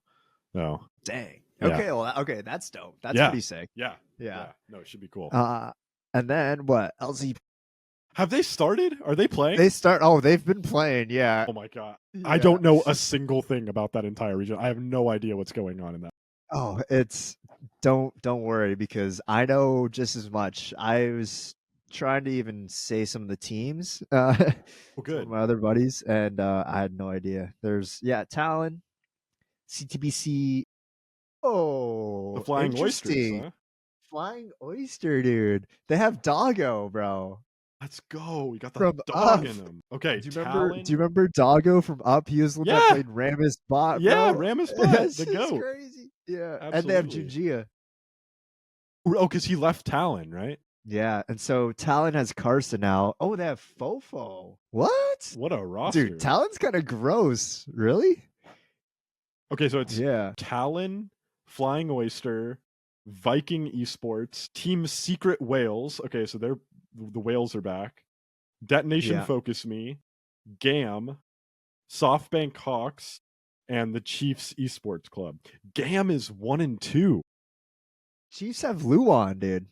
No. Dang. Yeah. Okay, well, okay, that's dope. That's Yeah. pretty sick. Yeah. Yeah. No, it should be cool. And then what? LCP. Have they started? Are they playing? They've been playing, yeah. Oh my god. I don't know a single thing about that entire region. I have no idea what's going on in that. Oh, don't worry because I know just as much. I was trying to even say some of the teams. Well, Some good. of my other buddies, and I had no idea. There's Talon, CTBC. Oh, The Flying Oysters, interesting. huh? Flying Oyster, dude. They have Doggo, bro. Let's go. We got the From dog Up. in them. Okay. Do you remember Doggo from Up? He was the one that Yeah. played Ramus Bot. Yeah, bro. Ramus Bot, That's the just goat. crazy. Yeah, and they have Absolutely. Junjia. Oh, because he left Talon, right? Yeah, and so Talon has Carson now. Oh, they have Fofo. What? What a roster. Dude, Talon's kind of gross. Really? Okay, so it's Yeah. Talon, Flying Oyster, Viking Esports, Team Secret Whales. Okay, so the Whales are back. Detonation Yeah. Focus Me, GAM, SoftBank Hawks, and the Chiefs Esports Club. GAM is 1-2. Chiefs have Luan, dude.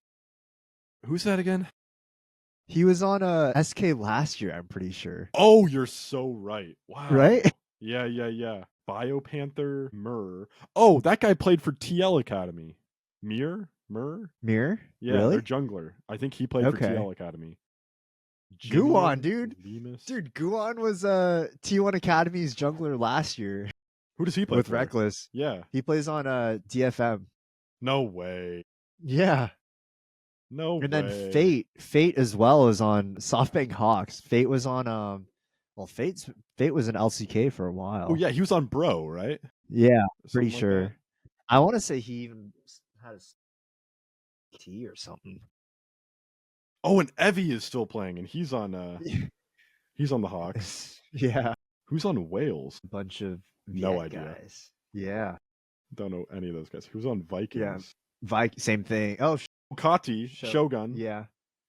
Who's that again? He was on SK last year, I'm pretty sure. Oh, you're so right. Wow. Right? Yeah. Biopanther Murr. Oh, that guy played for TL Academy. Murr? Mirror? Yeah, Really? their jungler. I think he played for Okay. TL Academy. Guan, Jimian dude. Lemus? Dude, Guan was T1 Academy's jungler last year Who does he play with for? Reckless. Yeah. He plays on DFM. No way. Yeah. No And way. then Fate as well is on SoftBank Hawks. Fate was on Fate was in LCK for a while. Oh yeah, he was on Bro, right? Yeah, pretty Something like sure. that. I want to say he even had a T or something. Oh, and Evie is still playing, and he's on the Hawks. Yeah, Who's on Wales? a bunch of No Viet idea. guys. Yeah, Don't know any of those guys. Who's on Vikings? Same thing. Oh, Kati, Shogun, yeah,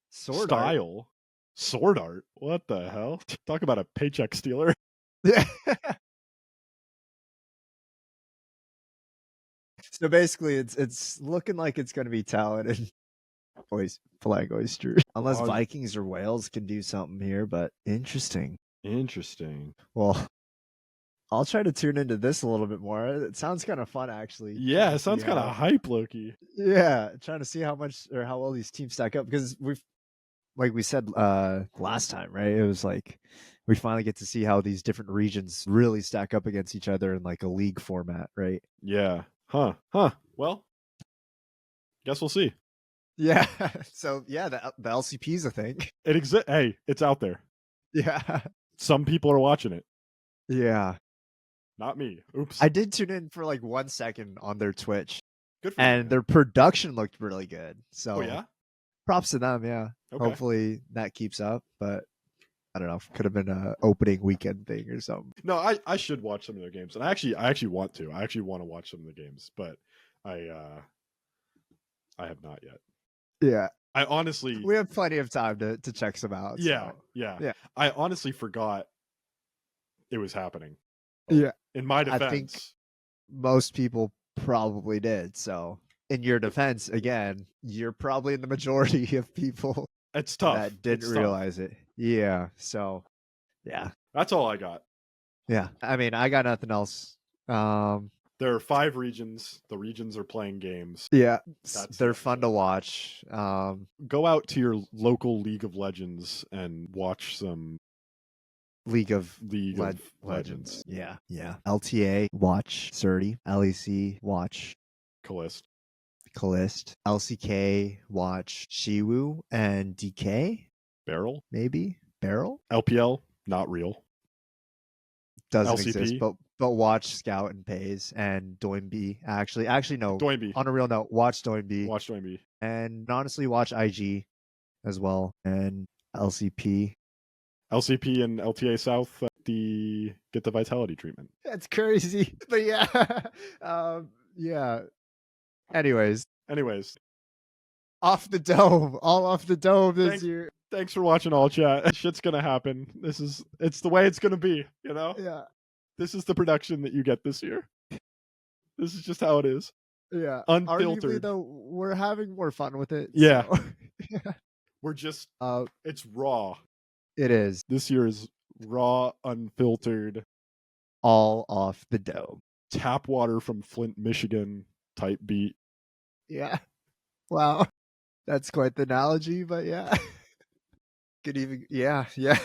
Sword Art. Style, Sword Art. What the hell? Talk about a paycheck stealer. Yeah. So basically, it's looking like it's going to be talented. Flag oyster. Unless Oh. Vikings or Wales can do something here, but interesting. Interesting. Well, I'll try to tune into this a little bit more. It sounds kind of fun, actually. Yeah, Trying it to sounds see kind of how- hype, Loki. Yeah, trying to see how much or how well these teams stack up because like we said last time, right? It was like we finally get to see how these different regions really stack up against each other in like a league format, right? Yeah. Huh. Well, guess we'll see. Yeah. So yeah, the LCP's a thing. It exists. Hey, it's out there. Yeah. Some people are watching it. Yeah. Not me. Oops. I did tune in for like 1 second on their Twitch, Good for and you. their production looked really good. So Oh yeah. props to them. Yeah. Okay. Hopefully that keeps up, but I don't know. Could have been a opening weekend thing or something. No, I should watch some of their games, and I actually want to. I actually want to watch some of the games, but I have not yet. Yeah. I honestly, We have plenty of time to check some out. yeah. Yeah. I honestly forgot it was happening. Yeah. In my I defense, think most people probably did. So in your defense, again, you're probably in the majority of people it's tough. that didn't It's tough. realize it. Yeah. So yeah. That's all I got. Yeah. I mean, I got nothing else. There are 5 regions. The regions are playing games. Yeah. That's They're it. fun to watch. Go out to your local League of Legends and watch some League of Legends. Yeah. Yeah. LTA, watch Surdy. LEC, watch Calist. Calist. LCK, watch Shiwu and DK, Barrel. maybe. Barrel? LPL, not real. Doesn't LCP? exist, but watch Scout and Pays and Doinby. Actually no. Doinby. On a real note, watch Doinby. Watch Doinby. And honestly, watch IG as well and LCP. LCP and LTA South get the vitality treatment. That's crazy. But yeah. Yeah. Anyways, off the dome. All off the dome this year. Thanks for watching all chat. Shit's gonna happen. It's the way it's gonna be, you know? Yeah. This is the production that you get this year. This is just how it is. Yeah. Unfiltered. Arguably, though, we're having more fun with it. Yeah. So. We're just Yeah. it's raw. It is This year is raw, unfiltered, all off the dome. tap water from Flint, Michigan type beat. Yeah. Wow. That's quite the analogy, but yeah. Good evening. Yeah. Yeah.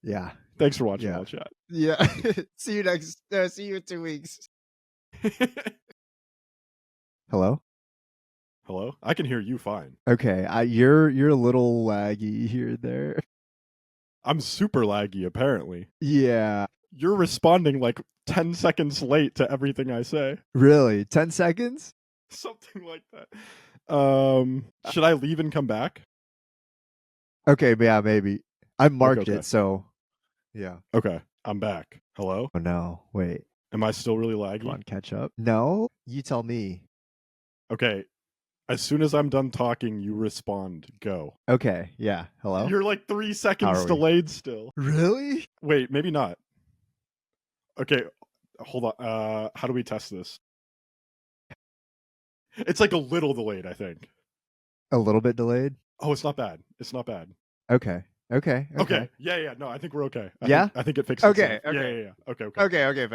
Yeah. Thanks for watching Yeah. all chat. Yeah. See you in 2 weeks. Hello? Hello? I can hear you fine. Okay. You're a little laggy here and there. I'm super laggy, apparently. Yeah. You're responding like 10 seconds late to everything I say. Really? 10 seconds? Something like that. Should I leave and come back? Okay, yeah, maybe. I marked Okay. it, so yeah. Okay, I'm back. Hello? Oh no, wait. Am I still really laggy? Come on, catch up. No? You tell me. Okay, as soon as I'm done talking, you respond. Go. Okay, yeah. Hello? You're like 3 How seconds are we? delayed still. Really? Wait, maybe not. Okay, Hold on. How do we test this? It's like a little delayed, I think. A little bit delayed. Oh, it's not bad. It's not bad. Okay. Okay. Okay. Yeah. No, I think we're okay. Yeah? I think it fixes Okay, itself. okay. Yeah. Okay. Okay. Okay.